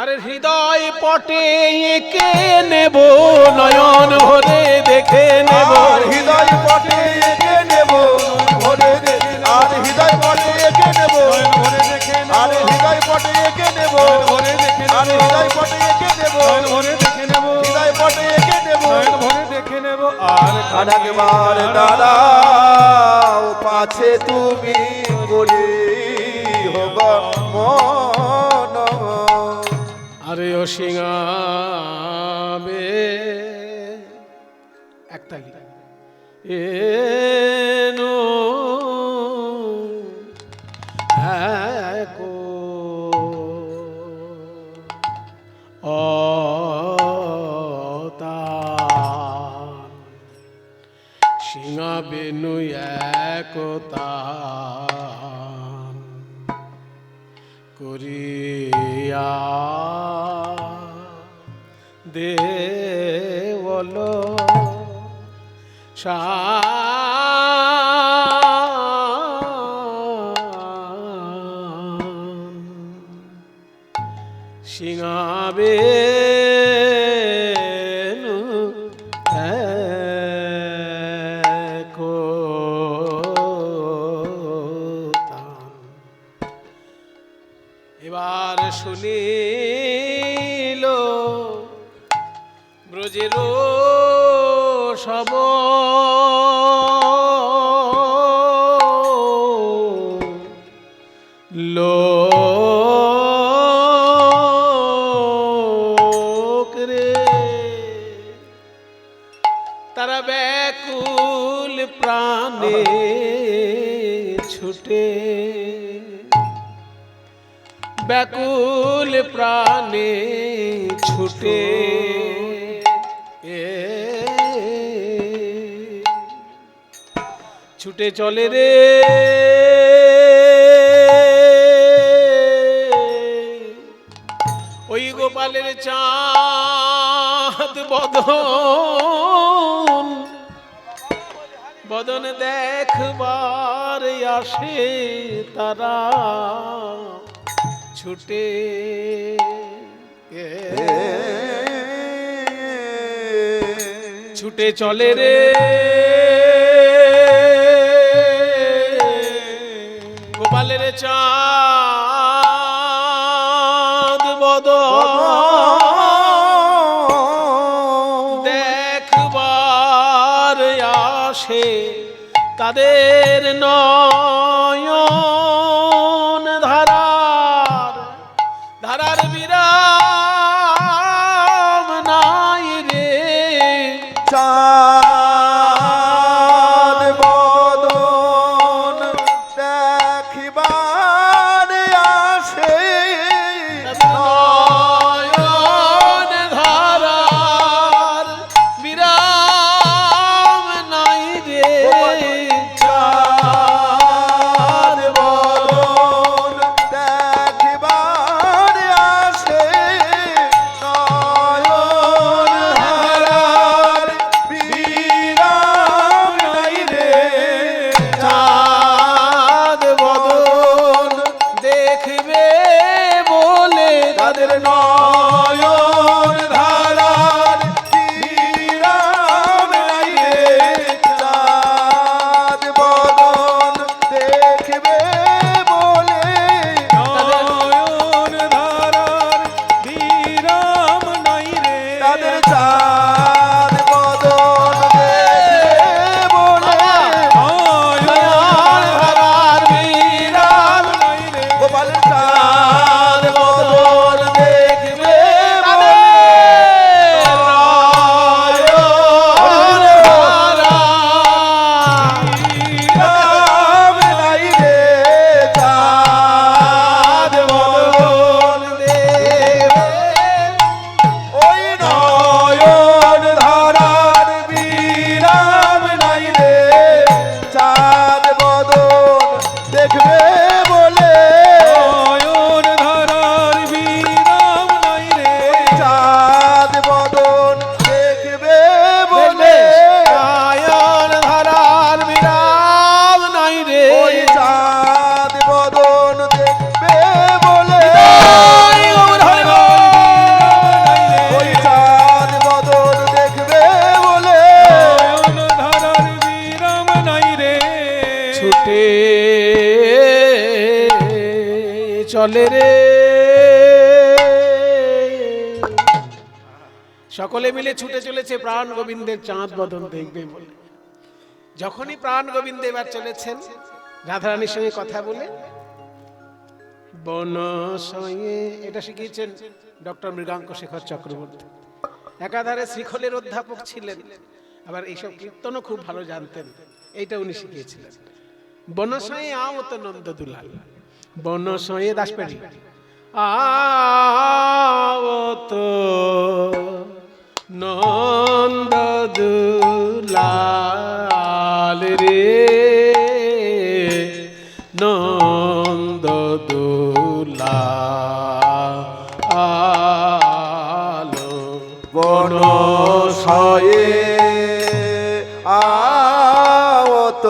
আর হৃদয় পটে এঁকে নেব, নয়ন ভরে দেখে নেব, আর হৃদয় পটে এঁকে নেব, ভরে দে, আর হৃদয় পটে এঁকে নেব, ভরে দেখে আর হৃদয় পটে এঁকে নেব, ভরে দেখে আর হৃদয় পটে এঁকে নেব, ভরে দেখে নেব, হৃদয় পটে এঁকে নেব, ভরে দেখে নেব, আর আর একবার দাঁড়াও, পাছে তুমি করি হব মন। আরে ও সিংহাবে একতালি এনো একো অতান, সিংহাবেনু একতান করিয়া দেওল সিংহাবেনু একতান। এবার শুনিল ব্রজের সব লোক রে, তারা ব্যাকুল প্রাণে ছুটে, ব্যাকুল প্রাণে ছুটে ছুটে চলে রে ওই গোপালের চাঁদ বদন, বদন দেখবার আসে তারা ছুটে। ছুটে চলে রে গোপালের চাঁদ বদন দেখবার আসে তাদের নয়ন ধারার ধারার বিরাম নাই রে। চাঁদ বদন দেখিবার আসে নয়ন ধারার বিরাম নাই রে। চাঁদ বদন দেখিবার আসে নয়ন হারার বিরাম নাই রে। চাঁদ বদন দেখবে বলে তাদের নয়ন ধারার বিরাম নাই রে। চাঁদ বদন দেখবে বলে নয়ন ধারার বিরাম নাই রে। তাদের চাঁদ বদন দেখবে বলে নয়ন ধারার বিরাম নাই রে। গোপালের চাঁদ বদন দেখবে চলে রে। সকলে মিলে ছুটে চলেছে প্রাণ গোবিন্দের চাঁদ বদন দেখবে বলে। যখনই প্রাণ গোবিন্দ এবার চলেছেন রাধারানীর সঙ্গে কথা বলে, বনশয়ে, এটা শিখিয়েছেন ডক্টর মৃগাঙ্ক শেখর চক্রবর্তী। একাধারে শ্রীখলের অধ্যাপক ছিলেন, আবার এইসব কীর্তনও খুব ভালো জানতেন, এইটা উনি শিখিয়েছিলেন। বনশয়ে আওত নন্দ দুলাল, বনশয়ে দাসপেড়ি আওত নন্দ দুলাল রে, নন্দ দুলাল বনশয়ে আওত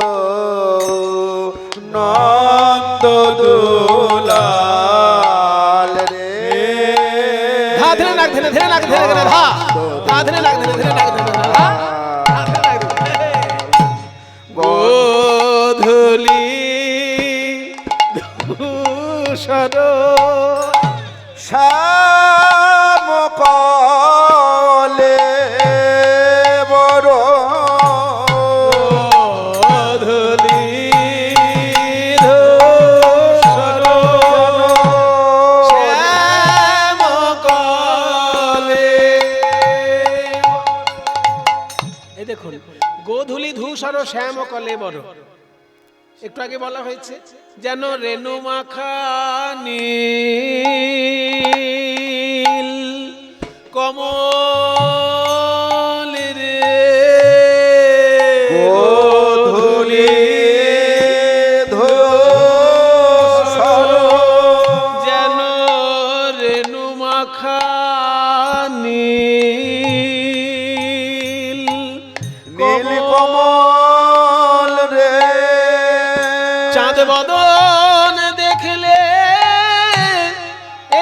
নন্দ দুলাল রে। ধা ধরে নাক ধরে ধরে নাক ধরে ধরে ধা ধা ধরে নাক ধরে ধরে নাক ধরে ধরে ধা ধা ধরে নাক ধরে। গোধূলি ধূসর শ্যাম কলে বড় গোধূলি ধূসর শ্যাম কলে। এই দেখুন, গোধূলি ধূসর শ্যাম কলে বড়, একটু আগে বলা হয়েছে যেন রেণু মাখা নীল কমল রে। গোধূলি ধূসর যেন রেণু মাখা নীল নীল কমল রে। চাঁদ বদন দেখলে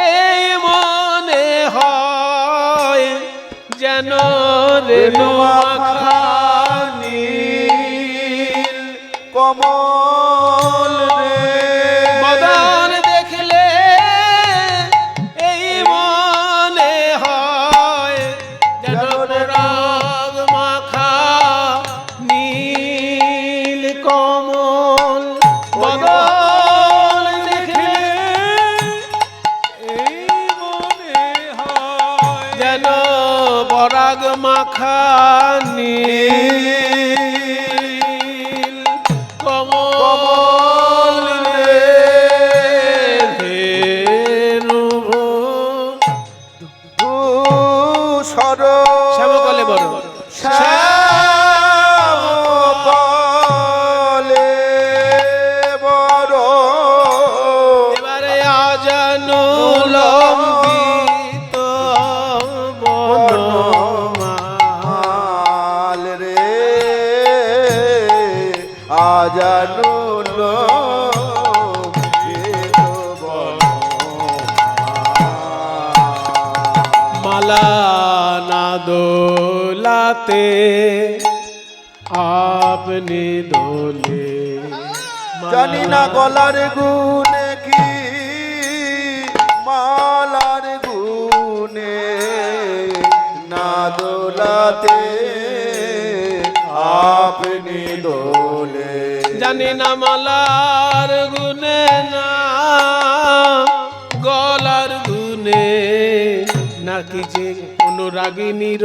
এই মনে হয় যেন রেণু মাখা নীল কমল রে। বদন দেখলে এই মনে হয় যেন রাগ মাখা নীল কমল। বদন দেখলে এই মনে হয় যেন পরাগ মাখা নীল কমল রে। ধেনু ধূসর শ্যামকলে বড় শ্যাম কলে বড়। এবারে আজানু লম্বিত বনমাল মাল রে আজানুল মালা না দোলাতে আপনি দোলে। জানি না গলার গুনে কি মালার গুনে না দোলাতে আপনি দোলে। জানি না মালার গুনে না গলার গুনে, নাকি যে অনুরাগিনীর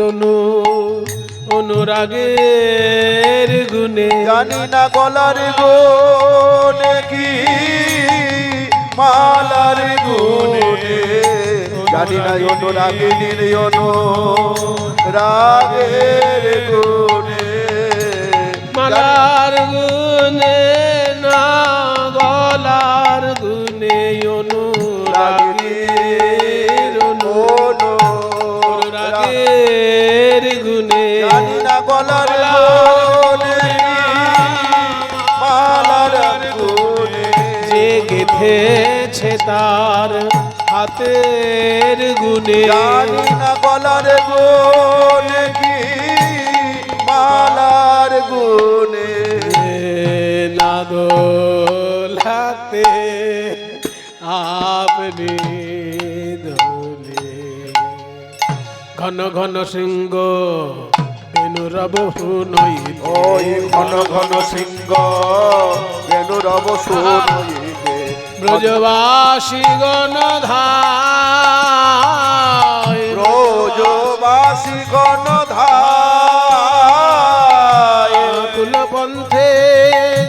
অনুরাগের গুনে। জানি না গলার গুনে কি মালার গুনে, জানি না অনুরাগিনীর অনুরাগের গুনে। মালার গুনে না গলার গুনে অনুরাগের অনুরাগের গুনে। জানি না গলার গুনে মালার গুনে, যে গেথেছে তার হাতের গুনে। জানি না গলার গুনে কি মালার গুনে। না দোলাতে আপনি দোলে ঘন ঘন শৃঙ্গ বেনুরব হুনই ওই ঘন ঘন সিংহ বেনুরব শুনইবে ব্রজবাসী গণধায় ব্রজবাসী গণধায় কুলপন্থে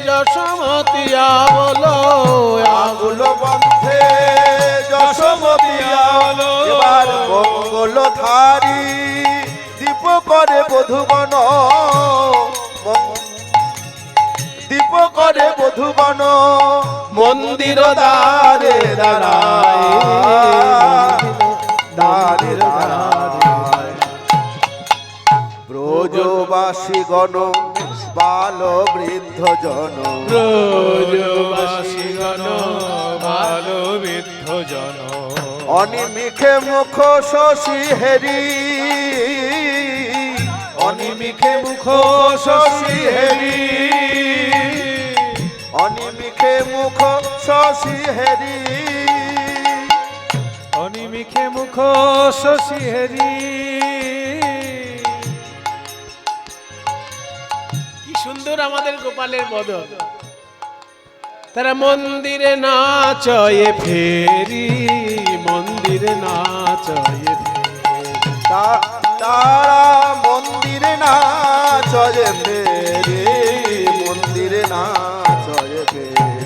যশমতিয়া বলো আগুল পন্থে যশোমতিয়া এবার মঙ্গল ধারী দীপ করে বধুগণ দীপ করে বধুগণ মন্দির দ্বারে দাঁড়ায় দ্বারে দাঁড়ায় ব্রজবাসী গণ বাল বৃদ্ধ জন ব্রজবাসী গণ ভালো বৃদ্ধ জন অনিমিখে মুখ শশী হেরি অনিমিখে মুখ শশী হেরি অনিমিখে মুখ শশী হেরি অনিমিখে মুখ শশী হেরি কি সুন্দর আমাদের গোপালের বদন তারা মন্দিরে নাচয়ে ফেরি মন্দিরে নাচয়ে ফেরি তারা মন্দিরে নাচে ফেরে মন্দিরে নাচে ফেরে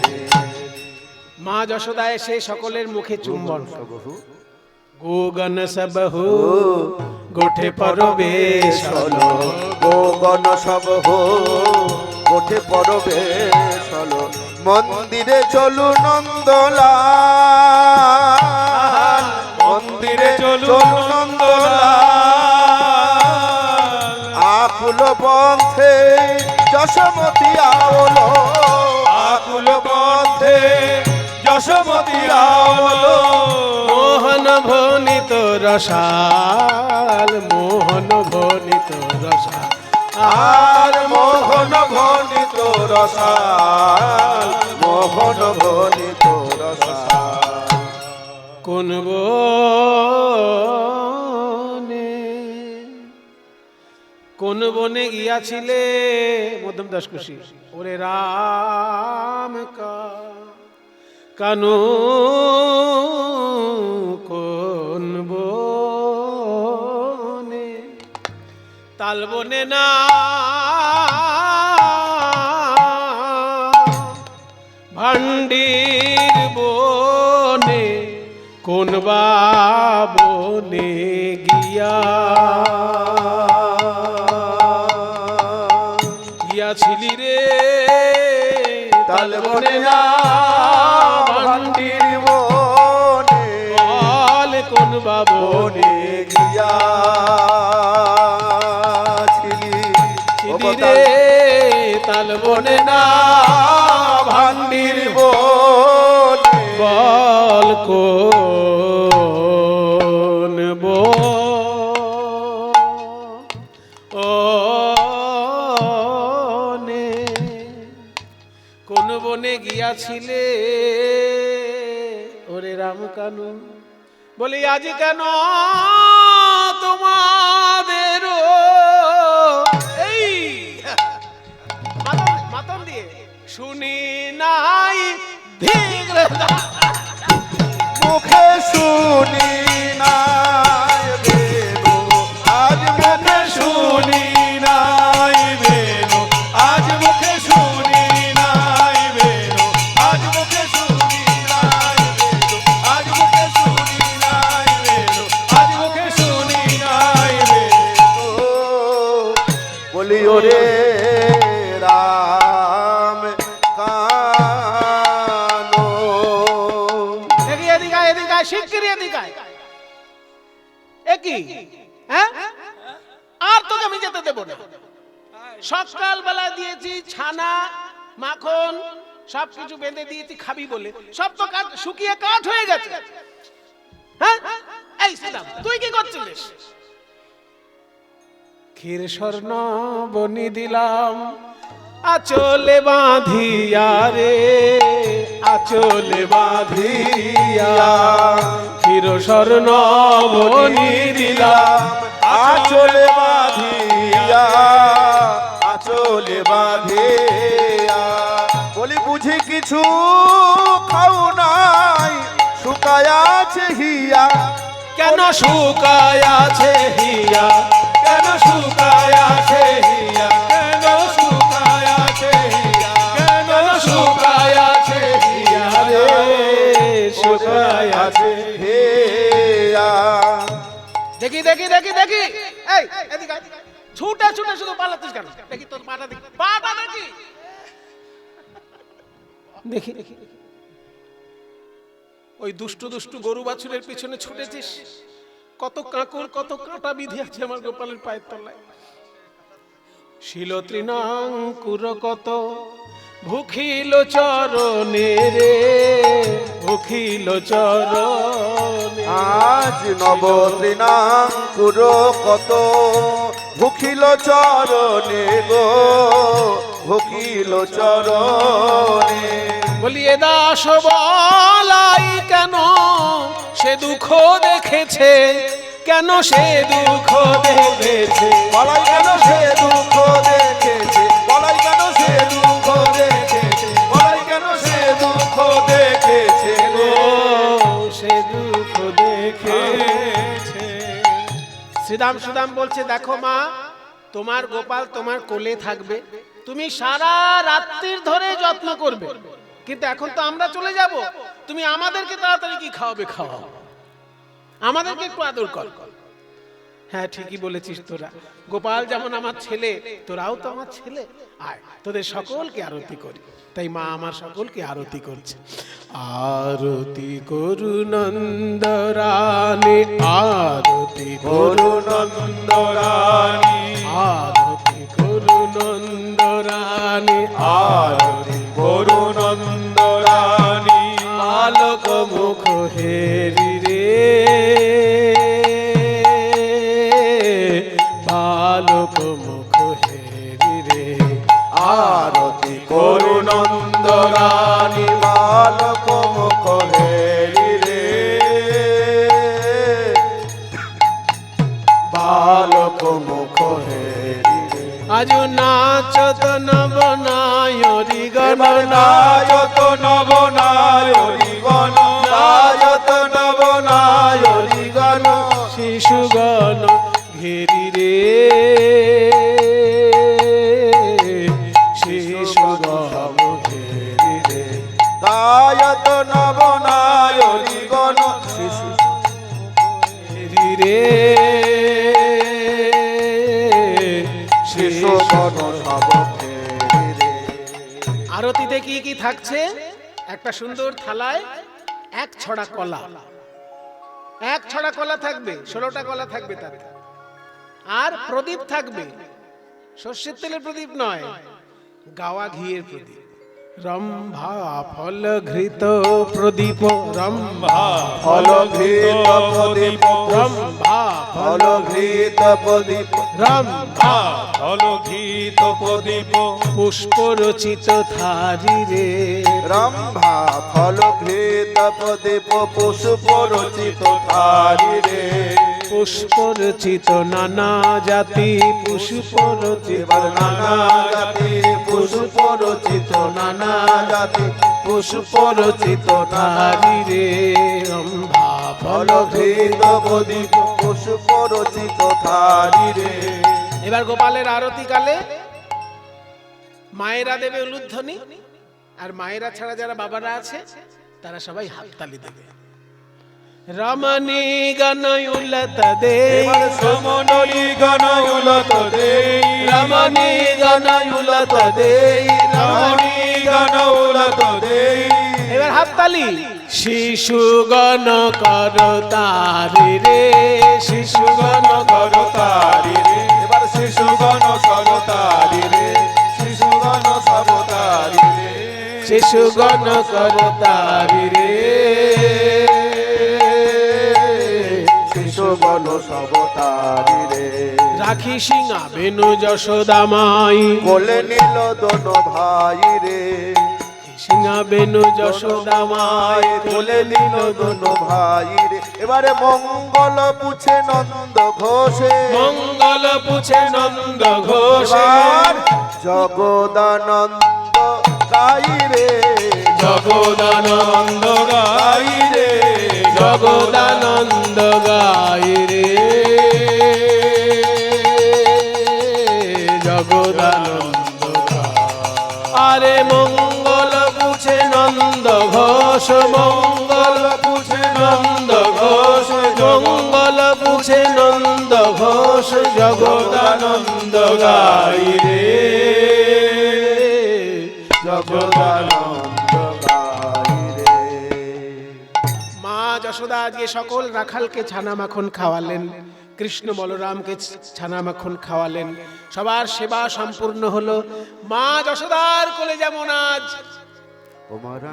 মা যশোদা এসে সকলের মুখে চুম্বন গোগন সবহু গোঠে পরবেশ হলো গোগণ সব হো ওঠে পরবেশ হলো মন্দিরে চলু নন্দলাল মন্দিরে চলু নন্দলাল আকুল পন্থে যশোমতি আওলো আকুল পন্থে যশোমতি আওলো মোহন ভনিত রসাল মোহন ভনিত রসাল আর মোহন ভনিত রসাল মোহন ভনিত রসাল কোন বনে কোন বনে গিয়াছিলে মধ্যম দাস খুশি ওরে রাম কানু কোন বনে তাল বনে না ভান্ডির বনে কোন বা বনে গিয়াছিলি রে তাল বনে না ভান্ডির বনে বল কোন বা বনে বনে গিয়াছিলি রে তাল বনে না ভান্ডির বনে বল কোন বনে কোন বনে গিয়াছিলে ওরে রাম কানু বলি আজ কেন তোমাদের এই মাতন দিয়ে শুনি নাই ধীর মুখে শুনি নাই বেনু আজ মুখে শুনি নাই বেনু আজ মুখে শুনি নাই বেনু আজ মুখে শুনি নাই বেনু আজ মুখে শুনি নাই বেনু আজ মুখে শুনি নাই বেনু বলি ওরে রাম কানো শিগগিরই এদিকে আয়। একই হ্যাঁ আর তোকে আমি যেতে দেব না সকাল বেলা দিয়েছি ছানা মাখন সবকিছু বেঁধে দিয়েছি খাবি বলে সব তো শুকিয়ে কাঠ হয়ে গেছে হ্যাঁ এই সিদাম তুই কি করছিস ক্ষীর স্বর্ণ বনি দিলাম আচলে বাঁধিয়া রে আচলে বাঁধিয়া ক্ষীর স্বর্ণ বনি দিলাম আচলে বাঁধিয়া আচলে বাঁধিয়া বলি বুঝি কিছু খাও নাই শুকায় আছে হিয়া কেন শুকায় আছে হিয়া কেন শুকায় আছে হিয়া কেন শুকায় আছে হিয়া কেন শুকায় আছে হিয়া রে শুকায় আছে হেয়া দেখি দেখি দেখি দেখি এই এদিকে আয়। ছুটে ছুটে শুধু পালাতিস কেন দেখি তোর পাটা দেখি পাটা দেখি দেখি দেখি ওই দুষ্টু দুষ্টু গরু বাছুরের পিছনে ছুটেছিস কত কাঁকর কত কাঁটা বিধি আছে আমার গোপালের পায়ের তলায় শিল তৃণাঙ্কুর কত ভুখিল চরণে রে ভুখিল চরণে আজ নব তৃণাঙ্কুর কত ভুখিল চরণে গো ভুখিল চরণে বলিয়ে দাস বলাই কেন সে দুঃখ দেখেছে কেন সে দুঃখ দেখেছে বলাই কেন সে দুঃখ দেখেছে বলাই কেন সে দুঃখ দেখেছে বলাই কেন সে দুঃখ দেখেছে ও সে দুঃখ দেখেছে শ্রীরাম সুদাম বলছে দেখো মা তোমার গোপাল তোমার কোলে থাকবে তুমি সারা রাত্রির ধরে যত্ন করবে কিন্তু এখন তো আমরা চলে যাব তুমি আমাদেরকে তাড়াতাড়ি কি খাওয়াবে খাওয়াও আমাদেরকে একটু আদর কর হ্যাঁ ঠিকই বলেছিস তোরা গোপাল যেমন আমার ছেলে তোরাও তো আমার ছেলে আয় তোদের সকলকে আরতি করি তাই মা আমার সকলকে আরতি করছে আরতি করু নন্দরানী আরতি করু নন্দরানী আরতি করু নন্দরানী আরতি করু নন্দরানী আলোক মুখ হেরি রে বালক মুখ হেরি রে আরতি করু নন্দরানী বালক মুখ হেরি রে বালক মুখ হেরি রে আজ নাচত নবনায়রি গণনা নায়ত নবনায়রি গণ নায়ত নবনায়রি গণ শিশুগণ ঘেরি রে শিশুগণ ঘেরি রে নায়ত নবনায়রি গণ শিশু ঘেরি রে শিশু গণ সব ঘেরি রে আরতিতে কি কি থাকছে একটা সুন্দর থালায় এক ছড়া কলা এক ছড়া কলা থাকবে 16টা কলা থাকবে তাতে আর প্রদীপ থাকবে সর্ষের তেলের প্রদীপ নয় গাওয়া ঘিয়ের প্রদীপ রম্ভা ফল ঘৃত প্রদীপ রম্ভা ফল ঘৃত প্রদীপ রম্ভা ফল ঘৃত প্রদীপ রম্ভা অলঘিত প্রদীপ পুষ্প রচিত থারি রে রম্ভা ফল ঘৃত প্রদীপ পুষ্প রচিত থারি রে পুষ্প রচিত নানা জাতি পুষ্প রচিত এবার নানা জাতি পুষ্প রচিত নানা জাতি পুষ্প রচিত থারি রে রম্ভা ফল ঘৃত প্রদীপ পুষ্প রচিত থারি রে এবার গোপালের আরতি কালে মায়েরা দেবে উলুধ্বনি আর মায়েরা ছাড়া যারা বাবারা আছে তারা সবাই হাততালি দেবে রমণী গণয়ুলত দে এবার সমনলি গণয়ুলত দেই রমণী গণয়ুলত দে রমণী গণয়ুলত দেই এবার হাততালি শিশুগণ কর তারি রে শিশুগণ কর তারি রে এবার শিশুগণ সব তারি রে শিশুগণ সব তারি রে শিশুগণ কর তারি রে শিশুগণ সব তারি রে রাখি সিংহা বেনু যশোদা মাই কোলে নিল দোনো ভাই রে সিংহা বেনু যশোদা মায় কোলে নিল দোনো ভাই রে এবারে মঙ্গল পুছে নন্দ ঘোষে মঙ্গল পুছে নন্দ ঘোষ এবার জগদানন্দ গাই রে জগদানন্দ গাই রে জগদানন্দ গাই রে জগদানন্দ গায়। আরে মঙ্গল পুছে নন্দ ঘোষ মঙ্গল পুছে নন্দ ঘোষ মঙ্গল পুছে নন্দ ঘোষ জগদানন্দ গাই রে জগদানন্দ গাই রে মা যশোদা আজকে সকল রাখালকে ছানা মাখন খাওয়ালেন, কৃষ্ণ বলরামকে ছানা মাখন খাওয়ালেন, সবার সেবা সম্পূর্ণ হলো। মা যশোদার কোলে যেমন আজ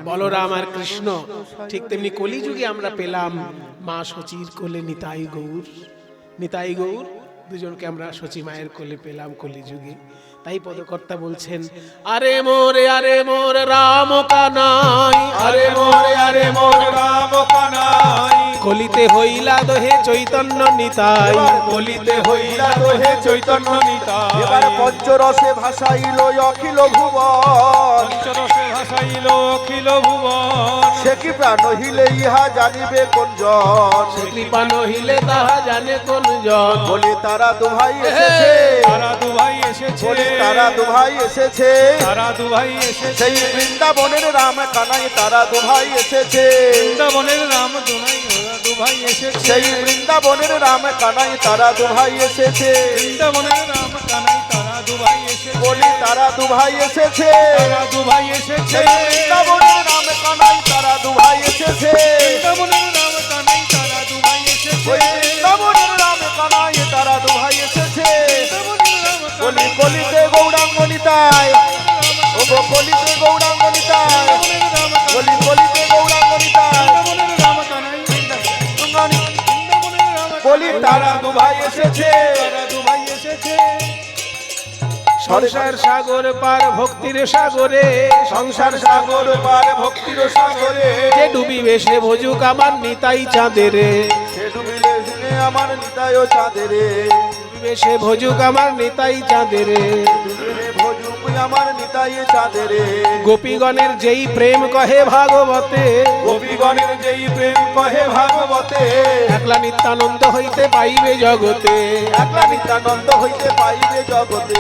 বলরাম আর কৃষ্ণ, ঠিক তেমনি কলিযুগে আমরা পেলাম মা সচির কোলে নিতাই গৌর। নিতাই গৌর দুজনকে আমরা সচি মায়ের কোলে পেলাম কলিযুগে। তাই পদকর্তা বলছেন, আরে মোর রাম কানাই, আরে মোর রাম কানাই কলিতে হইলা দোহে চৈতন্য নিতাই, কলিতে হইলা দোহে চৈতন্য নিতাই এবার পঞ্চরসে ভাসাইল অখিল ভুবন পঞ্চরসে ভাসাইল অখিল ভুবন সে কি প্রাণ হিলে ইহা জানিবে কোন জন সে কৃপা নহিলে তাহা জানে কোন জন। বলি তারা দুভাই এসেছে তারা দুভাই এসেছে বলি তারা দুভাই এসেছে তারা দুভাই এসেছে সেই বৃন্দাবনের রাম কানাই তারা দুভাই এসেছে বৃন্দাবনের রাম দুভাই এসেছে সেই বৃন্দাবনের রাম কানাই তারা দুভাই এসেছে বৃন্দাবনের রাম কানাই তারা দুভাই এসেছে বলি তারা দুভাই এসেছে তারা দুভাই এসেছে সেই বৃন্দাবনের রাম কানাই তারা দুভাই এসেছে বৃন্দাবনের রাম কানাই তারা দুভাই এসেছে ওই বৃন্দাবনের রাম কানাই তারা দুভাই এসেছে বলি কলিতে গৌরাঙ্গনিতায় ও গো কলিতে গৌরাঙ্গনিতায় বলি কলিতে গৌরাঙ্গনিতায় বলি তারা দুভাই এসেছে দুভাই এসেছে সংসার সাগর পার ভক্তির সাগরে, সংসার সাগর পার ভক্তির সাগরে যে ডুবিবে সে ভজুক আমার নিতাই চাঁদেরে, সে ডুবিলে শুনে আমার নিতায় চাঁদেরে ডুবিবে সে ভজুক আমার নিতাই চাঁদেরে। ডুবিলে ভজুক আমার নিতাই চাঁদেরে গোপীগণের যেই প্রেম কহে ভাগবতে, গোপীগণের যেই প্রেম কহে ভাগবতে একলা নিত্যানন্দ হইতে পাইবে জগতে, একলা নিত্যানন্দ হইতে পাইবে জগতে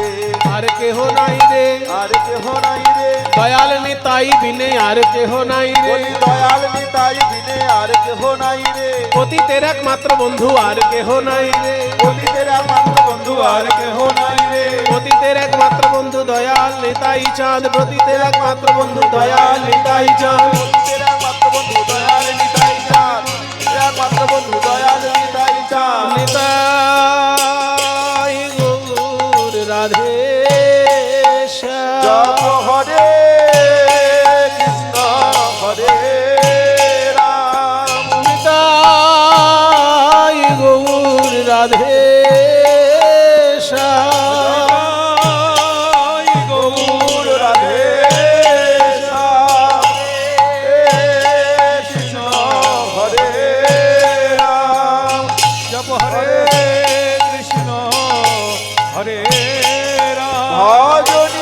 আর কেহ নাই রে আর কেহ নাই রে দয়াল নিতাই বিনে আর কেহ নাই রে, বলি দয়াল নিতাই বিনে আর কেহ নাই রে পতিতের একমাত্র বন্ধু আর কেহ নাই রে, পতিতের একমাত্র বন্ধু আর কেহ নাই রে পতিতের একমাত্র বন্ধু দয়াল নিতাই চাঁদ, পতিতের একমাত্র বন্ধু দয়াল নিতাই চাঁদ। পতিতের একমাত্র বন্ধু দয়াল নিতাই চাঁদ একমাত্র বন্ধু দয়াল নিতাই চাঁদ নিতাই গৌর রাধে জপ হরে কৃষ্ণ হরে রাম নিতাই গৌর রাধে গৌর রাধে শ্যাম কৃষ্ণ হরে রাম জপ হরে কৃষ্ণ হরে রাম ভজনি